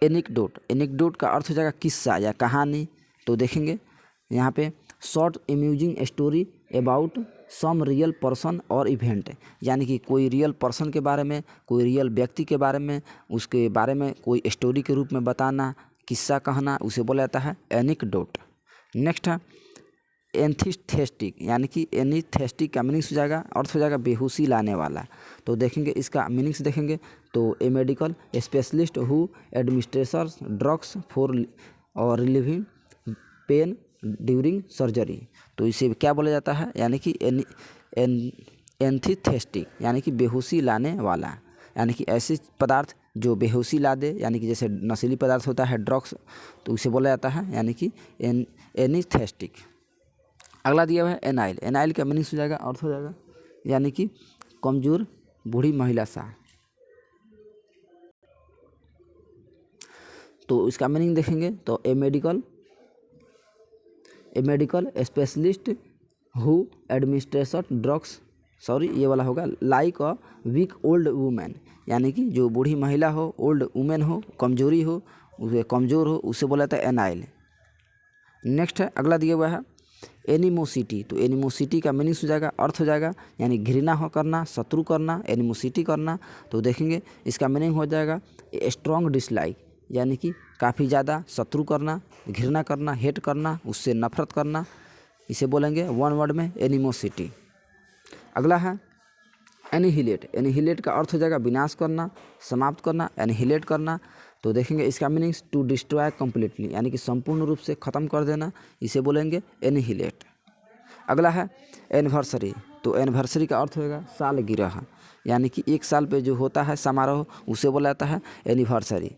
एनिक्डोट। एनिक्डोट का अर्थ हो जाएगा किस्सा या कहानी। तो देखेंगे यहाँ पे short amusing story about some real person और इवेंट, यानी कि कोई रियल पर्सन के बारे में, कोई रियल व्यक्ति के बारे में, उसके बारे में कोई स्टोरी के रूप में बताना, किस्सा कहना, उसे बोला जाता है एनिक्डोट। नेक्स्ट है एंथीथेस्टिक, यानी कि एनीथेस्टिक का मीनिंग्स हो जाएगा, अर्थ हो जाएगा बेहोशी लाने वाला। तो देखेंगे इसका मीनिंग्स देखेंगे तो a medical specialist who administrates drugs for और रिलीविंग पेन ड्यूरिंग सर्जरी। तो इसे क्या बोला जाता है, यानी कि एंथीथेस्टिक, यानी कि बेहोशी लाने वाला, यानी कि ऐसे पदार्थ जो बेहोशी ला दे, यानी कि जैसे नशीली पदार्थ होता है ड्रग्स, तो उसे बोला जाता है यानी कि एनीथेस्टिक। अगला दिया हुआ है एनाइल। एनाइल का मीनिंग हो जाएगा, अर्थ हो जाएगा यानी कि कमजोर बूढ़ी महिला सा। तो इसका मीनिंग देखेंगे तो a medical specialist who administration drugs, sorry ये वाला होगा, like a week old women, यानी कि जो बूढ़ी महिला हो, ओल्ड वुमेन हो, कमजोरी हो, उसे कमज़ोर हो, उसे बोला जाता है एनाइल। नेक्स्ट है अगला दिया हुआ है एनिमोसिटी। तो एनिमोसिटी का मीनिंग हो जाएगा, अर्थ हो जाएगा यानी घृणा हो करना, शत्रु करना, एनिमोसिटी करना। तो देखेंगे इसका मीनिंग हो जाएगा स्ट्रॉन्ग डिसलाइक, यानी कि काफ़ी ज़्यादा शत्रु करना, घृणा करना, हेट करना, उससे नफरत करना, इसे बोलेंगे वन वर्ड में एनिमोसिटी। अगला है एनिहिलेट। एनिहिलेट का अर्थ हो जाएगा विनाश करना, समाप्त करना, एनिहिलेट करना। तो देखेंगे इसका मीनिंग टू डिस्ट्रॉय कम्प्लीटली, यानी कि संपूर्ण रूप से ख़त्म कर देना, इसे बोलेंगे एनिहिलेट। अगला है एनिवर्सरी। तो एनिवर्सरी का अर्थ होगा सालगिरह, यानी कि 1 साल पे जो होता है समारोह, उसे बोला जाता है एनिवर्सरी।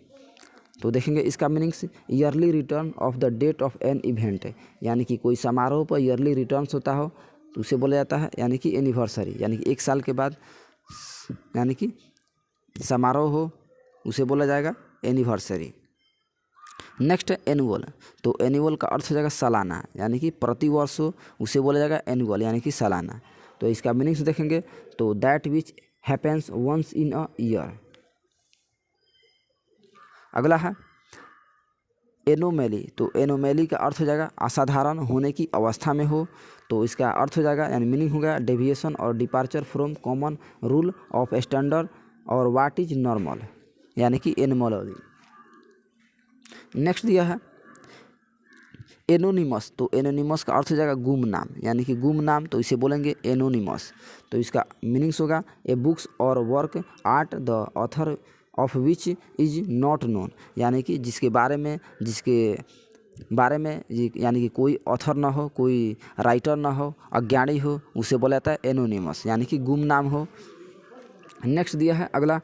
तो देखेंगे इसका meanings yearly return of the date of an event, यानी कि कोई समारोह पर ईयरली रिटर्न्स होता हो तो उसे बोला जाता है यानी कि एनिवर्सरी, यानी कि 1 साल के बाद यानी कि समारोह हो, उसे बोला जाएगा एनिवर्सरी। नेक्स्ट है एनुअल। तो एनुअल का अर्थ हो जाएगा सालाना, यानी कि प्रतिवर्ष हो, उसे बोला जाएगा एनुअल, यानी कि सालाना। तो इसका मीनिंग्स देखेंगे तो that which happens once in a year. अगला है एनोमेली। तो एनोमेली का अर्थ हो जाएगा असाधारण होने की अवस्था में हो। तो इसका अर्थ हो जाएगा यानी मीनिंग हो गया डेविएशन और departure from common rule of standard और व्हाट इज नॉर्मल, यानी कि एनोमोलॉजी। नेक्स्ट दिया है एनोनिमस। तो एनोनिमस का अर्थ हो जाएगा गुमनाम, यानी कि गुमनाम, तो इसे बोलेंगे एनोनिमस। तो इसका मीनिंग्स होगा ए बुक्स और work art the author of which is not known, यानी कि जिसके बारे में यानी कि कोई ऑथर ना हो, कोई राइटर ना हो, अज्ञानी हो, उसे बोला जाता है एनोनिमस, यानी कि गुमनाम हो। नेक्स्ट दिया है अगला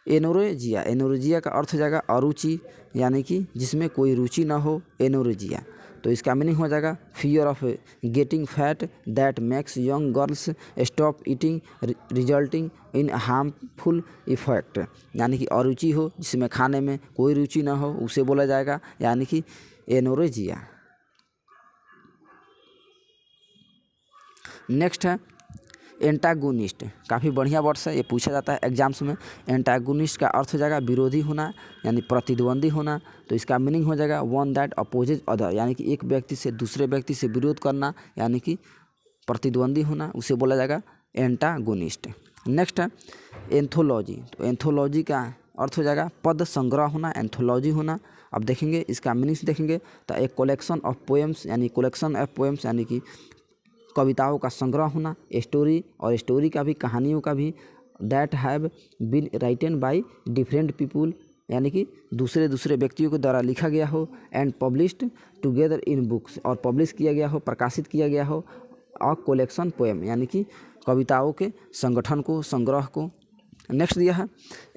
एनोरेजिया। एनोरेजिया का अर्थ हो जाएगा अरुचि, यानी कि जिसमें कोई रुचि ना हो, एनोरेजिया। तो इसका मीनिंग हो जाएगा fear of getting fat that makes young girls stop eating resulting in harmful effect, यानी कि अरुचि हो, जिसमें खाने में कोई रुचि ना हो, उसे बोला जाएगा यानी कि एनोरेजिया। नेक्स्ट है एंटागोनिस्ट। काफ़ी बढ़िया वर्ड्स है, ये पूछा जाता है एग्जाम्स में। एंटागोनिस्ट का अर्थ हो जाएगा विरोधी होना, यानी प्रतिद्वंदी होना। तो इसका मीनिंग हो जाएगा वन दैट अपोजेज अदर, यानी कि एक व्यक्ति से दूसरे व्यक्ति से विरोध करना, यानी कि प्रतिद्वंदी होना, उसे बोला जाएगा एंटागोनिस्ट। नेक्स्ट है एंथोलॉजी। तो एंथोलॉजी का अर्थ हो जाएगा पद संग्रह होना, एंथोलॉजी होना। अब देखेंगे इसका मीनिंग्स देखेंगे तो एक कलेक्शन ऑफ पोएम्स, यानी कलेक्शन ऑफ पोएम्स, यानी कि कविताओं का संग्रह होना, स्टोरी और स्टोरी का भी, कहानियों का भी, that have been written by different people, यानी कि दूसरे दूसरे व्यक्तियों के द्वारा लिखा गया हो, and published together in books, और पब्लिश किया गया हो, प्रकाशित किया गया हो, अ कलेक्शन पोएम, यानी कि कविताओं के संगठन को, संग्रह को। नेक्स्ट दिया है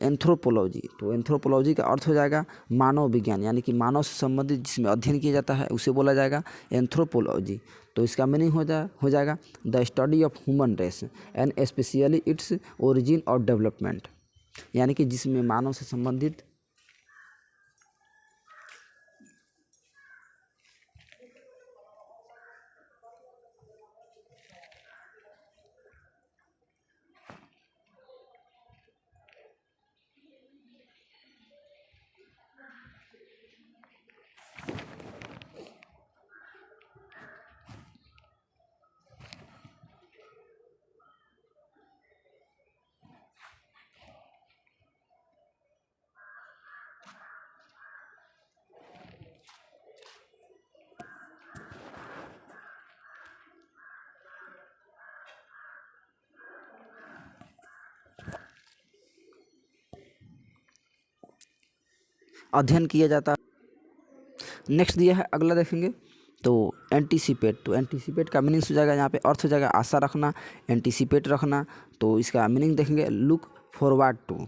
एंथ्रोपोलॉजी। तो एंथ्रोपोलॉजी का अर्थ हो जाएगा मानव विज्ञान, यानी कि मानव से संबंधित जिसमें अध्ययन किया जाता है, उसे बोला जाएगा एंथ्रोपोलॉजी। तो इसका मीनिंग हो जाएगा the study of human race and specially its origin और डेवलपमेंट, यानी कि जिसमें मानव से संबंधित अध्ययन किया जाता है। नेक्स्ट दिया है अगला देखेंगे तो एंटीसिपेट। तो एंटीसिपेट का मीनिंग हो जाएगा, यहाँ पे अर्थ हो जाएगा आशा रखना, एंटीसिपेट रखना। तो इसका मीनिंग देखेंगे लुक फॉरवर्ड टू,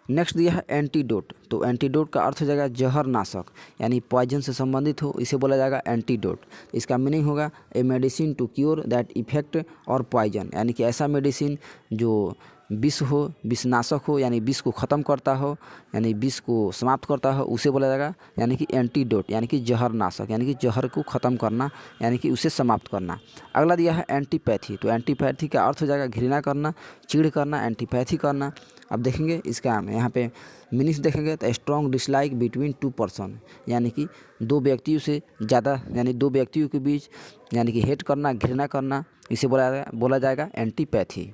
नेक्स्ट दिया है एंटीडोट। तो एंटीडोट का अर्थ हो जाएगा जहर नाशक, यानी पॉइजन से संबंधित हो इसे बोला जाएगा एंटीडोट। इसका मीनिंग होगा a medicine to cure that effect और पॉइजन, यानी कि ऐसा मेडिसिन जो विष हो, विषनाशक हो, यानी विष को ख़त्म करता हो, यानी विष को समाप्त करता हो, उसे बोला जाएगा यानी कि एंटीडोट, यानी कि जहर नाशक, यानी कि जहर को ख़त्म करना, यानी कि उसे समाप्त करना। अगला दिया है एंटीपैथी। तो एंटीपैथी का अर्थ हो जाएगा घृणा करना, चिढ़ करना, एंटीपैथी करना। अब देखेंगे इसका यहाँ पे मीनिंग्स देखेंगे तो strong dislike between two person, यानी कि दो व्यक्तियों से ज़्यादा, यानी दो व्यक्तियों के बीच, यानी कि हेट करना, घृणा करना, इसे बोला जाएगा एंटीपैथी।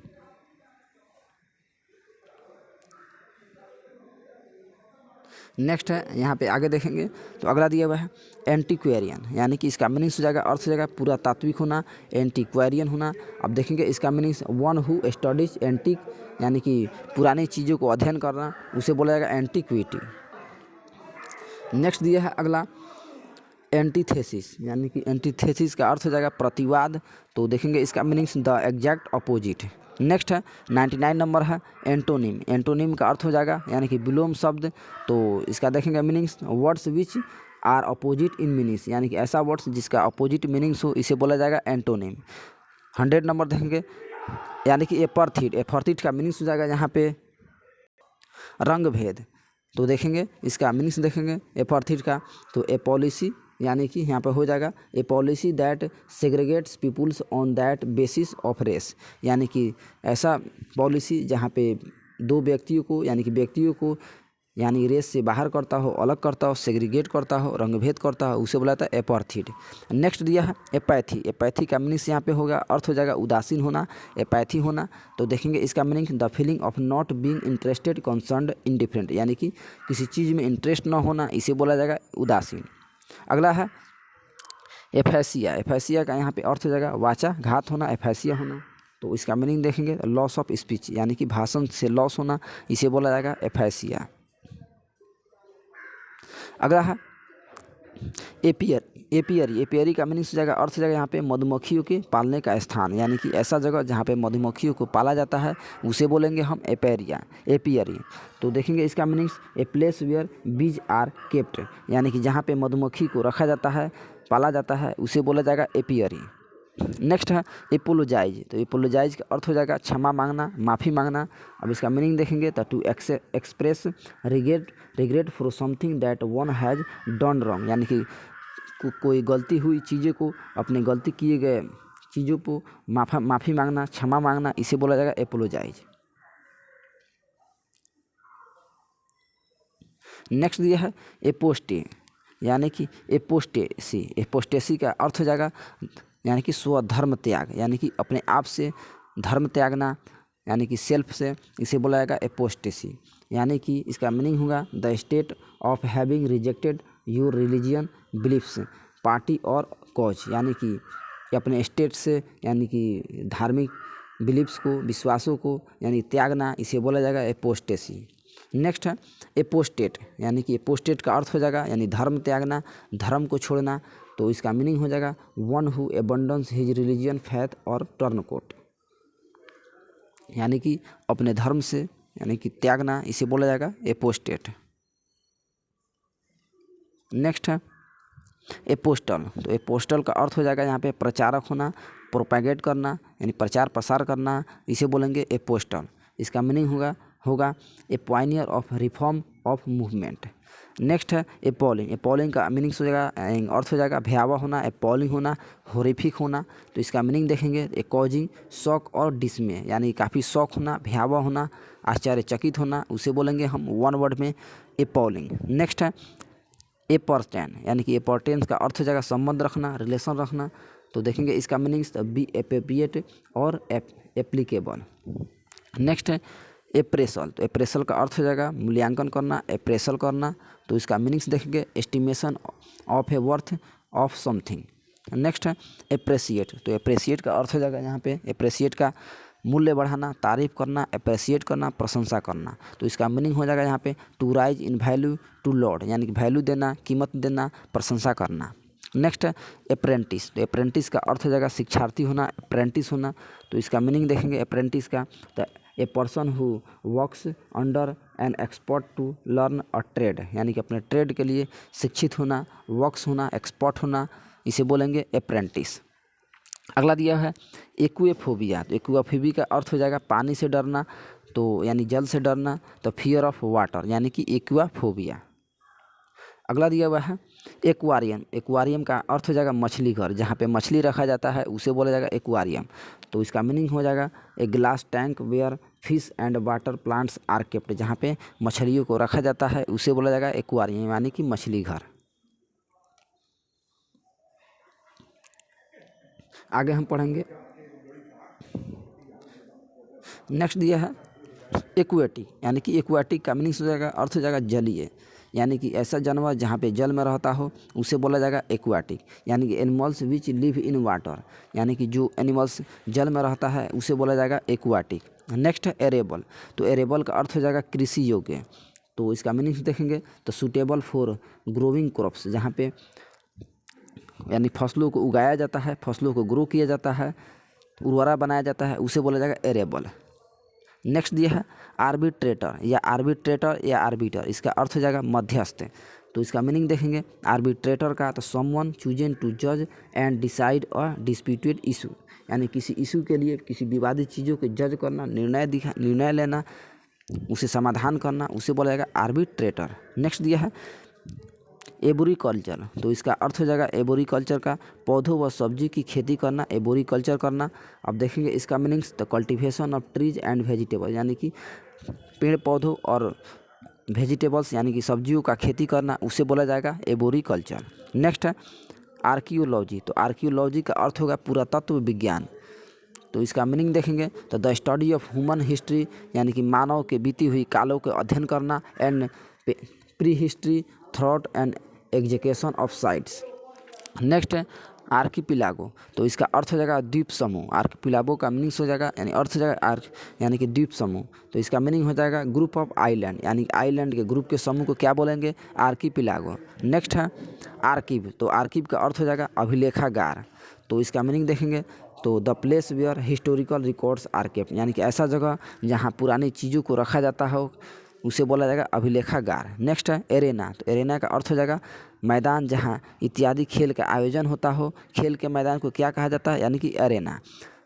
नेक्स्ट है यहाँ पे आगे देखेंगे तो अगला दिया हुआ है एंटीक्वेरियन, यानी कि इसका मीनिंग्स हो जाएगा, अर्थ हो जाएगा पूरा तात्विक होना, एंटीक्वेरियन होना। अब देखेंगे इसका meanings one who studies antique, यानी कि पुरानी चीज़ों को अध्ययन करना, उसे बोला जाएगा एंटीक्विटी। नेक्स्ट दिया है अगला एंटीथेसिस, यानी कि एंटीथेसिस का अर्थ हो जाएगा प्रतिवाद। तो देखेंगे इसका meanings the exact opposite. Next है 99 नंबर है एंटोनिम। एंटोनिम का अर्थ हो जाएगा यानी कि विलोम शब्द। तो इसका देखेंगे meanings words which are opposite in meanings, यानी कि ऐसा वर्ड्स जिसका अपोजिट मीनिंग्स हो, इसे बोला जाएगा एंटोनिम। 100 नंबर देखेंगे यानी कि एपरथिट। एपरथिट का मीनिंग्स हो जाएगा यहाँ पे रंग भेद। तो देखेंगे इसका मीनिंग्स देखेंगे एपरथिट का, तो ए पॉलिसी, यानी कि यहाँ पर हो जाएगा a policy that segregates peoples on that basis of race, यानी कि ऐसा पॉलिसी जहाँ पे दो व्यक्तियों को, यानी कि व्यक्तियों को, यानी रेस से बाहर करता हो, अलग करता हो, सेग्रीगेट करता हो, रंगभेद करता हो, उसे बुलाता है एपरथिट। नेक्स्ट दिया है एपैथी। एपैथी का मीनिंग्स यहाँ पे होगा, अर्थ हो जाएगा उदासीन होना, एपैथी होना। तो देखेंगे इसका meaning the feeling of not being interested, concerned, indifferent, यानी कि किसी चीज़ में इंटरेस्ट न होना, इसे बोला जाएगा उदासीन। अगला है एफेसिया। एफेसिया का यहाँ पे अर्थ हो जाएगा वाचा घात होना, एफेसिया होना। तो इसका मीनिंग देखेंगे लॉस ऑफ स्पीच, यानी कि भाषण से लॉस होना, इसे बोला जाएगा एफेसिया। अगला है एपियर। एपियरी। एपियरी का मीनिंग हो जाएगा, अर्थ हो जाएगा यहाँ पे मधुमक्खियों के पालने का स्थान, यानी कि ऐसा जगह जहाँ पे मधुमक्खियों को पाला जाता है, उसे बोलेंगे हम एपेरिया, एपियरी। तो देखेंगे इसका meanings A place where bees are kept, यानी कि जहाँ पे मधुमक्खी को रखा जाता है, पाला जाता है, उसे बोला जाएगा एपियरी। नेक्स्ट है एपोलोजाइज। तो एपोलोजाइज का अर्थ हो जाएगा क्षमा मांगना, माफ़ी मांगना। अब इसका मीनिंग देखेंगे तो to express regret for something that one has done wrong, यानी कि कोई गलती हुई चीज़ों को, अपने गलती किए गए चीज़ों को माफ़ी मांगना, क्षमा मांगना, इसे बोला जाएगा एपोलोजाइज। नेक्स्ट दिया है एपोस्टे, यानी कि एपोस्टेसी। एपोस्टेसी का अर्थ हो जाएगा यानी कि स्वधर्म त्याग, यानी कि अपने आप से धर्म त्यागना, यानी कि सेल्फ से, इसे बोला जाएगा एपोस्टेसी। यानी कि इसका मीनिंग होगा the state of having rejected your religion beliefs party और कॉज, यानी कि अपने स्टेट से, यानी कि धार्मिक बिलीफ्स को, विश्वासों को, यानी त्यागना, इसे बोला जाएगा एपोस्टेसी। नेक्स्ट है एपोस्टेट, यानी कि एपोस्टेट का अर्थ हो जाएगा यानी धर्म त्यागना, धर्म को छोड़ना। तो इसका मीनिंग हो जाएगा one who abundance his religion faith और टर्न कोट, यानी कि अपने धर्म से, यानी कि त्यागना, इसे बोला जाएगा एपोस्टेट। नेक्स्ट है एपोस्टल। तो एपोस्टल का अर्थ हो जाएगा यहाँ पे प्रचारक होना, प्रोपैगेट करना, यानी प्रचार प्रसार करना, इसे बोलेंगे एपोस्टल। इसका मीनिंग होगा a pioneer of reform of movement. Next है एपॉलिंग। एपॉलिंग का मीनिंग हो जाएगा, अर्थ हो जाएगा भयावह होना, एपॉलिंग होना, होरिफिक होना। तो इसका मीनिंग देखेंगे ए कॉजिंग शॉक और डिसमे, यानी काफ़ी शौक होना, भयावह होना, आश्चर्यचकित होना, उसे बोलेंगे हम वन वर्ड में एपॉलिंग। नेक्स्ट है एपर्टेन, यानी कि एपर्टेंस का अर्थ हो जाएगा संबंध रखना, रिलेशन रखना। तो देखेंगे इसका मीनिंग्स बी एप्रोप्रिएट और एप्लीकेबल। नेक्स्ट है एप्रेसल। तो एप्रेसल का अर्थ हो जाएगा मूल्यांकन करना, एप्रेसल करना। तो इसका मीनिंग्स देखेंगे estimation of A worth of something. Next है एप्रेसिएट। तो एप्रेसिएट का अर्थ हो जाएगा यहाँ पे एप्रेसिएट का मूल्य बढ़ाना, तारीफ करना, अप्रिशिएट करना, प्रशंसा करना। तो इसका मीनिंग हो जाएगा यहाँ पे to rise in value to lord, यानी कि वैल्यू देना, कीमत देना, प्रशंसा करना। नेक्स्ट है अप्रेंटिस। तो अप्रेंटिस का अर्थ हो जाएगा शिक्षार्थी होना, अप्रेंटिस होना। तो इसका मीनिंग देखेंगे अप्रेंटिस का, तो a person who works under an expert to learn a trade, यानी कि अपने ट्रेड के लिए शिक्षित होना, वर्क्स होना, एक्सपर्ट होना, इसे बोलेंगे अप्रेंटिस। अगला दिया है एक्वाफोबिया। तो एक्वाफोबिया का अर्थ हो जाएगा पानी से डरना, तो यानी जल से डरना, तो फियर ऑफ वाटर यानी कि एक्वाफोबिया। अगला दिया हुआ है एक्वारियम। एक्वारियम का अर्थ हो जाएगा मछली घर, जहाँ पे मछली रखा जाता है उसे बोला जाएगा एक्वारियम। तो इसका मीनिंग हो जाएगा a glass tank where fish and water plants are kept, जहाँ पे मछलियों को रखा जाता है उसे बोला जाएगा एक्वारियम यानी कि मछली घर। आगे हम पढ़ेंगे, नेक्स्ट दिया है एक्वेटिक, यानी कि एक्वेटिक का मीनिंग हो जाएगा अर्थ हो जाएगा जलीय, यानी कि ऐसा जानवर जहाँ पे जल में रहता हो उसे बोला जाएगा एक्वाटिक, यानी कि animals which live in water, यानी कि जो एनिमल्स जल में रहता है उसे बोला जाएगा एक्वाटिक। नेक्स्ट है एरेबल। तो एरेबल का अर्थ हो जाएगा कृषि योग्य। तो इसका मीनिंग देखेंगे तो सूटेबल फॉर ग्रोइंग क्रॉप्स, जहाँ पे यानी फसलों को उगाया जाता है, फसलों को ग्रो किया जाता है, उर्वरा बनाया जाता है, उसे बोला जाएगा एरेबल। नेक्स्ट दिया है आर्बिट्रेटर या आर्बिट्रेटर या आर्बिटर, इसका अर्थ हो जाएगा मध्यस्थ। तो इसका मीनिंग देखेंगे आर्बिट्रेटर का तो समवन चूजन टू जज and decide a disputed issue, यानी किसी इशू के लिए किसी विवादित चीज़ों को जज करना, निर्णय लेना, उसे समाधान करना, उसे बोला जाएगा आर्बिट्रेटर। नेक्स्ट दिया है एबोरिकल्चर। तो इसका अर्थ हो जाएगा एबोरिकल्चर का पौधों व सब्जी की खेती करना, एबोरिकल्चर करना। अब देखेंगे इसका मीनिंग्स तो cultivation of trees and vegetable, यानी कि पेड़ पौधों और वेजिटेबल्स यानी कि सब्जियों का खेती करना, उसे बोला जाएगा एबोरिकल्चर। नेक्स्ट है आर्कियोलॉजी। तो आर्कियोलॉजी का अर्थ होगा पुरातत्व विज्ञान। तो इसका मीनिंग देखेंगे तो the study of human history, यानी कि मानव के बीती हुई कालों के अध्ययन करना, and pre history thought and execution of sites. Next है आर्किपिलागो। तो इसका अर्थ हो जाएगा द्वीप समूह। आर्किपिलागो का मीनिंग हो जाएगा यानी अर्थ हो जाएगा यानी कि द्वीप समूह। तो इसका मीनिंग हो जाएगा ग्रुप ऑफ आइलैंड, यानी आइलैंड के ग्रुप के समूह को क्या बोलेंगे आर्किपिलागो। नेक्स्ट है आर्किव। तो आर्किव का अर्थ हो जाएगा अभिलेखागार। तो इसका मीनिंग देखेंगे तो the place where historical records are kept, यानी कि ऐसा जगह जहाँ पुरानी चीज़ों को रखा जाता हो उसे बोला जाएगा अभिलेखागार। नेक्स्ट है एरेना। तो एरेना का अर्थ हो जाएगा मैदान जहाँ इत्यादि खेल का आयोजन होता हो, खेल के मैदान को क्या कहा जाता है यानी कि एरेना।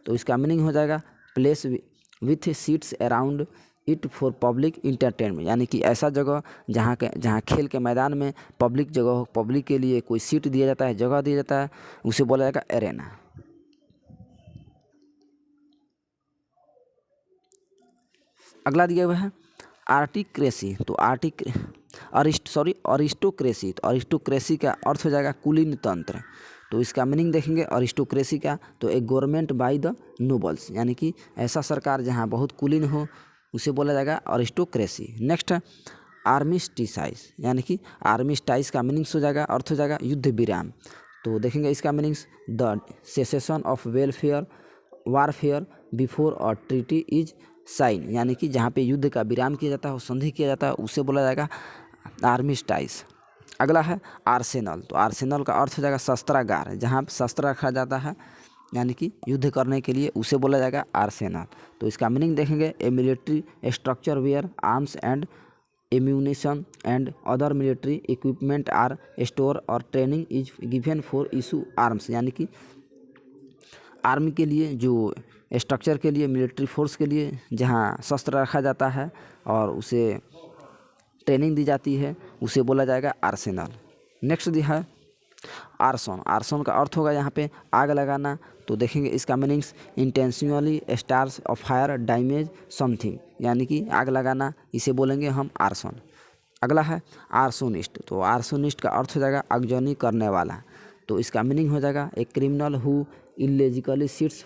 तो इसका मीनिंग हो जाएगा place with seats around it for public entertainment, यानी कि ऐसा जगह जहाँ खेल के मैदान में पब्लिक जगह हो, पब्लिक के लिए कोई सीट दिया जाता है, जगह दिया जाता है, उसे बोला जाएगा एरेना। अगला दिया हुआ है आर्टिक्रेसी। तो अरिस्टोक्रेसी। तो अरिस्टोक्रेसी का अर्थ हो जाएगा कुलीन तंत्र। तो इसका मीनिंग देखेंगे अरिस्टोक्रेसी का तो एक गवर्नमेंट बाय द नोबल्स, यानी कि ऐसा सरकार जहां बहुत कुलीन हो उसे बोला जाएगा अरिस्टोक्रेसी। नेक्स्ट है आर्मिस्टिसाइज, यानी कि आर्मिस्टाइज का मीनिंग्स हो जाएगा अर्थ हो जाएगा युद्ध विराम। तो देखेंगे इसका meanings the cessation of warfare before a treaty is sine, यानी कि जहाँ पे युद्ध का विराम किया जाता है, संधि किया जाता है, उसे बोला जाएगा आर्मिस्टाइज। अगला है आर्सेनल। तो आर्सेनल का अर्थ हो जाएगा शस्त्रागार, जहाँ शस्त्र रखा जाता है यानी कि युद्ध करने के लिए, उसे बोला जाएगा आर्सेनल। तो इसका मीनिंग देखेंगे a military structure where arms and ammunition and other military equipment are store और training is given for issue arms, यानी कि आर्मी के लिए जो स्ट्रक्चर के लिए, मिलिट्री फोर्स के लिए जहाँ शस्त्र रखा जाता है और उसे ट्रेनिंग दी जाती है, उसे बोला जाएगा आर्सेनल। नेक्स्ट दिया है आर्सन। आर्सन का अर्थ होगा यहाँ पे आग लगाना। तो देखेंगे इसका meanings intentionally stars of fire damage something, यानी कि आग लगाना, इसे बोलेंगे हम आर्सन। अगला है आर्सोनिस्ट। तो आर्सोनिस्ट का अर्थ हो जाएगा आगजनी करने वाला। तो इसका मीनिंग हो जाएगा a criminal who illegally sets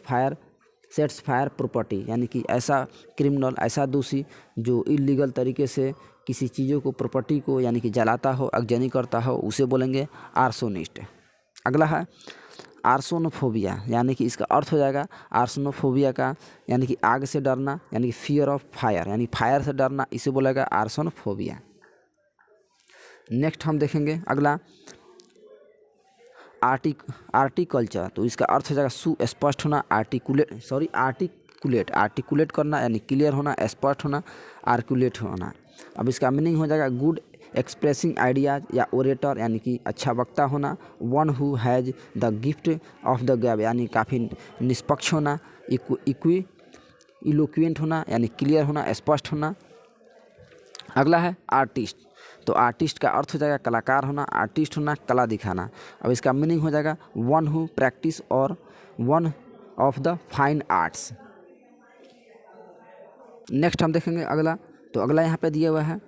fire property, यानी कि ऐसा क्रिमिनल, ऐसा दोषी जो इलीगल तरीके से किसी चीज़ों को, प्रॉपर्टी को यानी कि जलाता हो, आगजनी करता हो, उसे बोलेंगे आर्सोनिस्ट। अगला है आर्सोनोफोबिया, यानी कि इसका अर्थ हो जाएगा आर्सोनोफोबिया का यानी कि आग से डरना, यानी कि फियर ऑफ फायर, यानी फायर से डरना, इसे बोलेगा आर्सोनोफोबिया। नेक्स्ट हम देखेंगे अगला आर्टिकल्चर। तो इसका अर्थ हो जाएगा सुस्पष्ट होना, आर्टिकुलेट करना, यानी क्लियर होना, स्पष्ट होना, आर्टिकुलेट होना। अब इसका मीनिंग हो जाएगा गुड एक्सप्रेसिंग आइडियाज या ओरेटर यानी कि अच्छा वक्ता होना, one who has the gift of the गैब यानी काफ़ी निष्पक्ष होना, इक्वी इलोक्वेंट होना यानी क्लियर होना, स्पष्ट होना। अगला है आर्टिस्ट। तो आर्टिस्ट का अर्थ हो जाएगा कलाकार होना, आर्टिस्ट होना, कला दिखाना। अब इसका मीनिंग हो जाएगा वन हु प्रैक्टिस और one of the fine arts. Next हम देखेंगे अगला। तो अगला यहाँ पे दिया हुआ है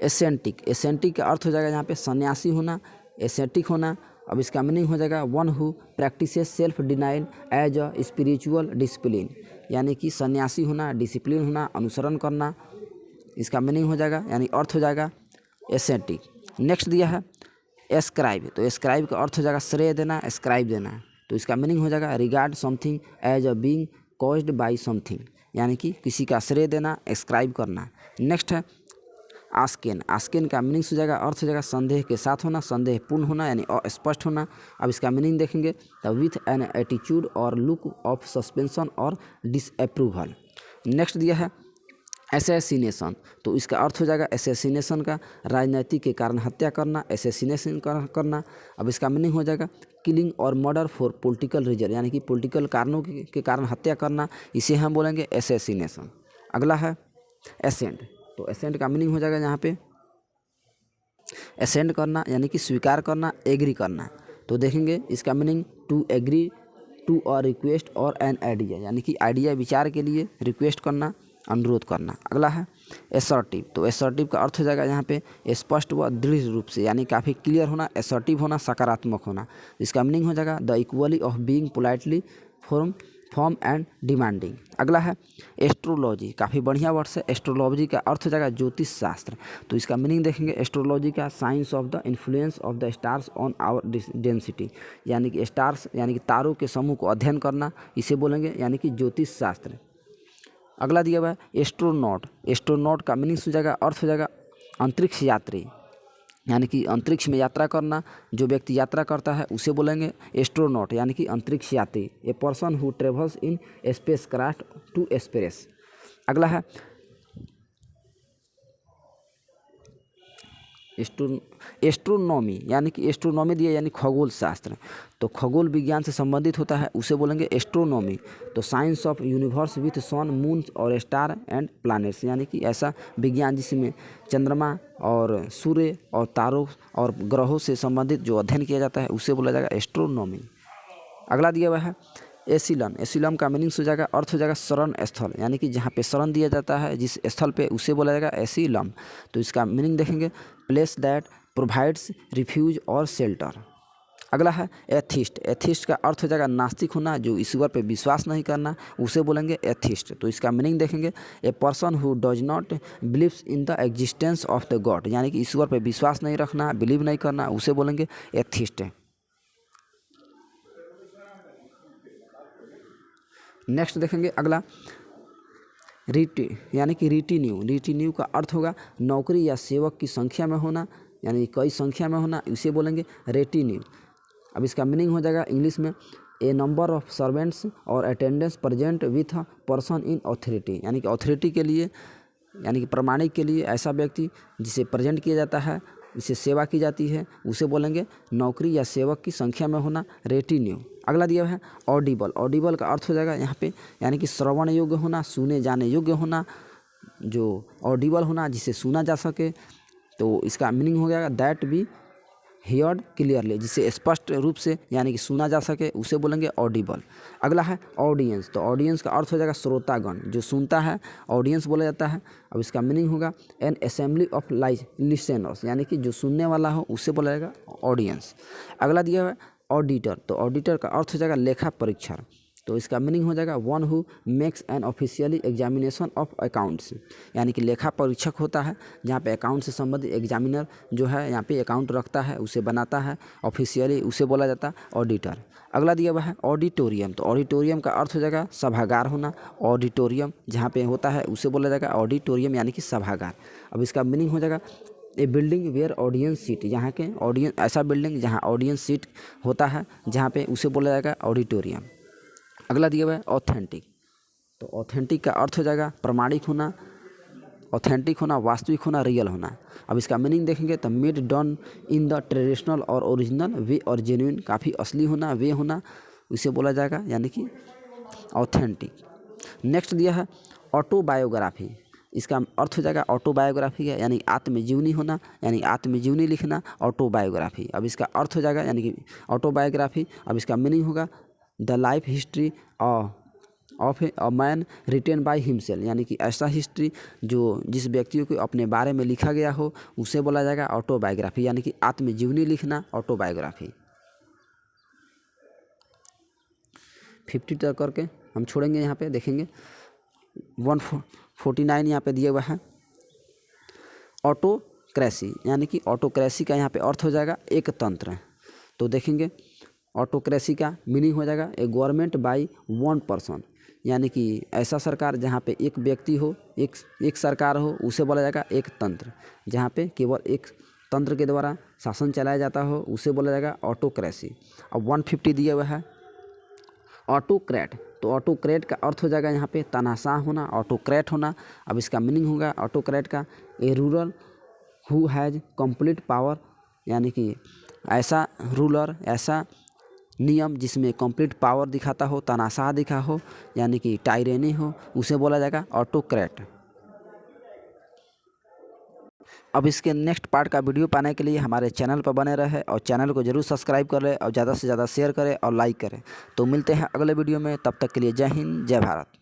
एसेंटिक। एसेंटिक का अर्थ हो जाएगा यहाँ पे सन्यासी होना, एसेंटिक होना। अब इसका मीनिंग हो जाएगा one who practises self denial as a spiritual discipline यानी कि सन्यासी होना, डिसिप्लिन होना, अनुसरण करना। इसका मीनिंग हो जाएगा यानी अर्थ हो जाएगा एसेंटिक। नेक्स्ट दिया है एस्क्राइब। तो एस्क्राइब का अर्थ हो जाएगा श्रेय देना, एस्क्राइब देना। तो इसका मीनिंग हो जाएगा regard something as a being caused by something यानी कि किसी का श्रेय देना, एस्क्राइब करना। नेक्स्ट है आस्केन। आस्केन का मीनिंग हो जाएगा अर्थ हो जाएगा संदेह के साथ होना, संदेहपूर्ण होना यानी अस्पष्ट होना। अब इसका मीनिंग देखेंगे तो विथ एन एटीट्यूड और लुक ऑफ सस्पेंशन और डिसअप्रूवल। नेक्स्ट दिया है एसेसिनेशन। तो इसका अर्थ हो जाएगा एसेसिनेशन का राजनीति के कारण हत्या करना, एसेसिनेशन करना। अब इसका मीनिंग हो जाएगा किलिंग और मर्डर फॉर पॉलिटिकल रीजन यानी कि पॉलिटिकल कारणों के कारण हत्या करना, इसे हम बोलेंगे एसेसिनेशन। अगला है एसेंट। तो एसेंट का मीनिंग हो जाएगा यहाँ पे एसेंट करना यानी कि स्वीकार करना, एग्री करना। तो देखेंगे इसका meaning to agree to a request और एन आइडिया यानी कि आइडिया विचार के लिए रिक्वेस्ट करना, अनुरोध करना। अगला है एसर्टिव। तो एसर्टिव का अर्थ हो जाएगा यहाँ पे स्पष्ट व दृढ़ रूप से यानी काफ़ी क्लियर होना, एसर्टिव होना, सकारात्मक होना। इसका मीनिंग हो जाएगा the equally of being politely form and demanding. अगला है एस्ट्रोलॉजी। काफ़ी बढ़िया वर्ड है। एस्ट्रोलॉजी का अर्थ हो जाएगा ज्योतिष शास्त्र। तो इसका मीनिंग देखेंगे एस्ट्रोलॉजी का science of the influence of the stars on our density यानी कि स्टार्स यानी कि तारों के समूह को अध्ययन करना, इसे बोलेंगे यानी कि ज्योतिष शास्त्र। अगला दिया हुआ है एस्ट्रोनॉट। एस्ट्रोनॉट का मीनिंग हो जाएगा अर्थ हो जाएगा अंतरिक्ष यात्री यानी कि अंतरिक्ष में यात्रा करना। जो व्यक्ति यात्रा करता है उसे बोलेंगे एस्ट्रोनॉट यानी कि अंतरिक्ष यात्री, a person who travels in spacecraft to space. अगला है एस्ट्रोनॉमी यानी कि एस्ट्रोनॉमी दिया यानी खगोल शास्त्र। तो खगोल विज्ञान से संबंधित होता है, उसे बोलेंगे एस्ट्रोनॉमी। तो science of universe with sun moon और स्टार एंड प्लैनेट्स यानी कि ऐसा विज्ञान जिसमें चंद्रमा और सूर्य और तारों और ग्रहों से संबंधित जो अध्ययन किया जाता है उसे बोला जाएगा एस्ट्रोनॉमी। अगला दिया हुआ है एसिलम। एसिलम का मीनिंग हो जाएगा अर्थ हो जाएगा शरण स्थल यानी कि जहाँ पे शरण दिया जाता है जिस स्थल पे उसे बोला जाएगा एसिलम। तो इसका मीनिंग देखेंगे प्लेस दैट प्रोवाइड्स रिफ्यूज और शेल्टर। अगला है एथिस्ट। एथिस्ट का अर्थ हो जाएगा नास्तिक होना, जो ईश्वर पे विश्वास नहीं करना, उसे बोलेंगे एथिस्ट। तो इसका मीनिंग देखेंगे ए person who does not believes in the existence of the God यानी कि ईश्वर पे विश्वास नहीं रखना, बिलीव नहीं करना, उसे बोलेंगे एथिस्ट। नेक्स्ट देखेंगे अगला रिटी यानी कि रिटिन्यू। रिटिन्यू का अर्थ होगा नौकरी या सेवक की संख्या में होना यानी कई संख्या में होना, इसे बोलेंगे रेटिन्यू। अब इसका मीनिंग हो जाएगा इंग्लिश में ए नंबर ऑफ सर्वेंट्स और attendance present with a person in authority यानी कि अथॉरिटी के लिए यानी कि प्रमाणिक के लिए ऐसा व्यक्ति जिसे प्रेजेंट किया जाता है, जिसे सेवा की जाती है, उसे बोलेंगे नौकरी या सेवक की संख्या में होना, रेटिन्यू। अगला दिया है ऑडिबल। ऑडिबल का अर्थ हो जाएगा यहाँ पे यानी कि श्रवण योग्य होना, सुने जाने योग्य होना, जो ऑडिबल होना जिसे सुना जा सके। तो इसका मीनिंग हो जाएगा दैट बी हियर्ड क्लियरली जिसे स्पष्ट रूप से यानी कि सुना जा सके, उसे बोलेंगे ऑडिबल। अगला है ऑडियंस। तो ऑडियंस का अर्थ हो जाएगा श्रोतागण, जो सुनता है ऑडियंस बोला जाता है। अब इसका मीनिंग होगा एन असेंबली ऑफ लिसनर्स यानी कि जो सुनने वाला हो उसे बोला जाएगा ऑडियंस। अगला दिया हुआ है ऑडिटर। तो ऑडिटर का अर्थ हो जाएगा लेखा परीक्षक। तो इसका मीनिंग हो जाएगा one who makes an officially examination of accounts यानी कि लेखा परीक्षक होता है जहाँ पे अकाउंट से संबंधित एग्जामिनर जो है यहाँ पे अकाउंट रखता है, उसे बनाता है ऑफिशियली, उसे बोला जाता है ऑडिटर। अगला दिया हुआ है ऑडिटोरियम। तो ऑडिटोरियम का अर्थ हो जाएगा सभागार होना। ऑडिटोरियम जहाँ पे होता है उसे बोला जाएगा ऑडिटोरियम यानी कि सभागार। अब इसका मीनिंग हो जाएगा ए बिल्डिंग वेयर ऑडियंस सीट, यहाँ के ऑडियंस ऐसा बिल्डिंग जहाँ ऑडियंस सीट होता है जहाँ पे उसे बोला जाएगा ऑडिटोरियम। अगला दिया हुआ है ऑथेंटिक। तो ऑथेंटिक का अर्थ हो जाएगा प्रमाणिक होना, ऑथेंटिक होना, वास्तविक होना, रियल होना। अब इसका मीनिंग देखेंगे तो made done in the traditional और ओरिजिनल वे और जेन्युइन, काफ़ी असली होना, वे होना, इसे बोला जाएगा यानी कि ऑथेंटिक। नेक्स्ट दिया है ऑटोबायोग्राफी। इसका अर्थ हो जाएगा ऑटोबायोग्राफी है यानी आत्मजीवनी होना, यानी आत्मजीवनी लिखना, ऑटोबायोग्राफी। अब इसका अर्थ हो जाएगा यानी कि ऑटोबायोग्राफी। अब इसका मीनिंग होगा the life history of a man written by himself, यानी कि ऐसा हिस्ट्री जो जिस व्यक्ति को अपने बारे में लिखा गया हो उसे बोला जाएगा ऑटोबायोग्राफी, यानी कि आत्मजीवनी लिखना, ऑटोबायोग्राफी। 50 तक करके हम छोड़ेंगे। यहाँ पे देखेंगे 149 यहाँ पे दिया हुआ है ऑटोक्रेसी, यानी कि ऑटोक्रेसी का यहाँ पे अर्थ हो जाएगा एक तंत्र। तो देखेंगे ऑटोक्रेसी का मीनिंग हो जाएगा ए गवर्नमेंट बाय वन पर्सन, यानी कि ऐसा सरकार जहाँ पे एक व्यक्ति हो, एक सरकार हो, उसे बोला जाएगा एक तंत्र। जहाँ पे केवल एक तंत्र के द्वारा शासन चलाया जाता हो उसे बोला जाएगा ऑटोक्रेसी। अब 150 दिया हुआ है ऑटोक्रेट। तो ऑटोक्रेट का अर्थ हो जाएगा यहाँ पे तानाशाह होना, ऑटोक्रेट होना। अब इसका मीनिंग होगा ऑटोक्रेट का ए ruler who has complete power, यानी कि ऐसा रूलर, ऐसा नियम जिसमें कंप्लीट पावर दिखाता हो, तानाशाह दिखा हो, यानी कि टायरेनी हो, उसे बोला जाएगा ऑटोक्रेट। अब इसके नेक्स्ट पार्ट का वीडियो पाने के लिए हमारे चैनल पर बने रहे और चैनल को जरूर सब्सक्राइब करें और ज़्यादा से ज़्यादा शेयर करें और लाइक करें। तो मिलते हैं अगले वीडियो में, तब तक के लिए जय हिंद, जय भारत।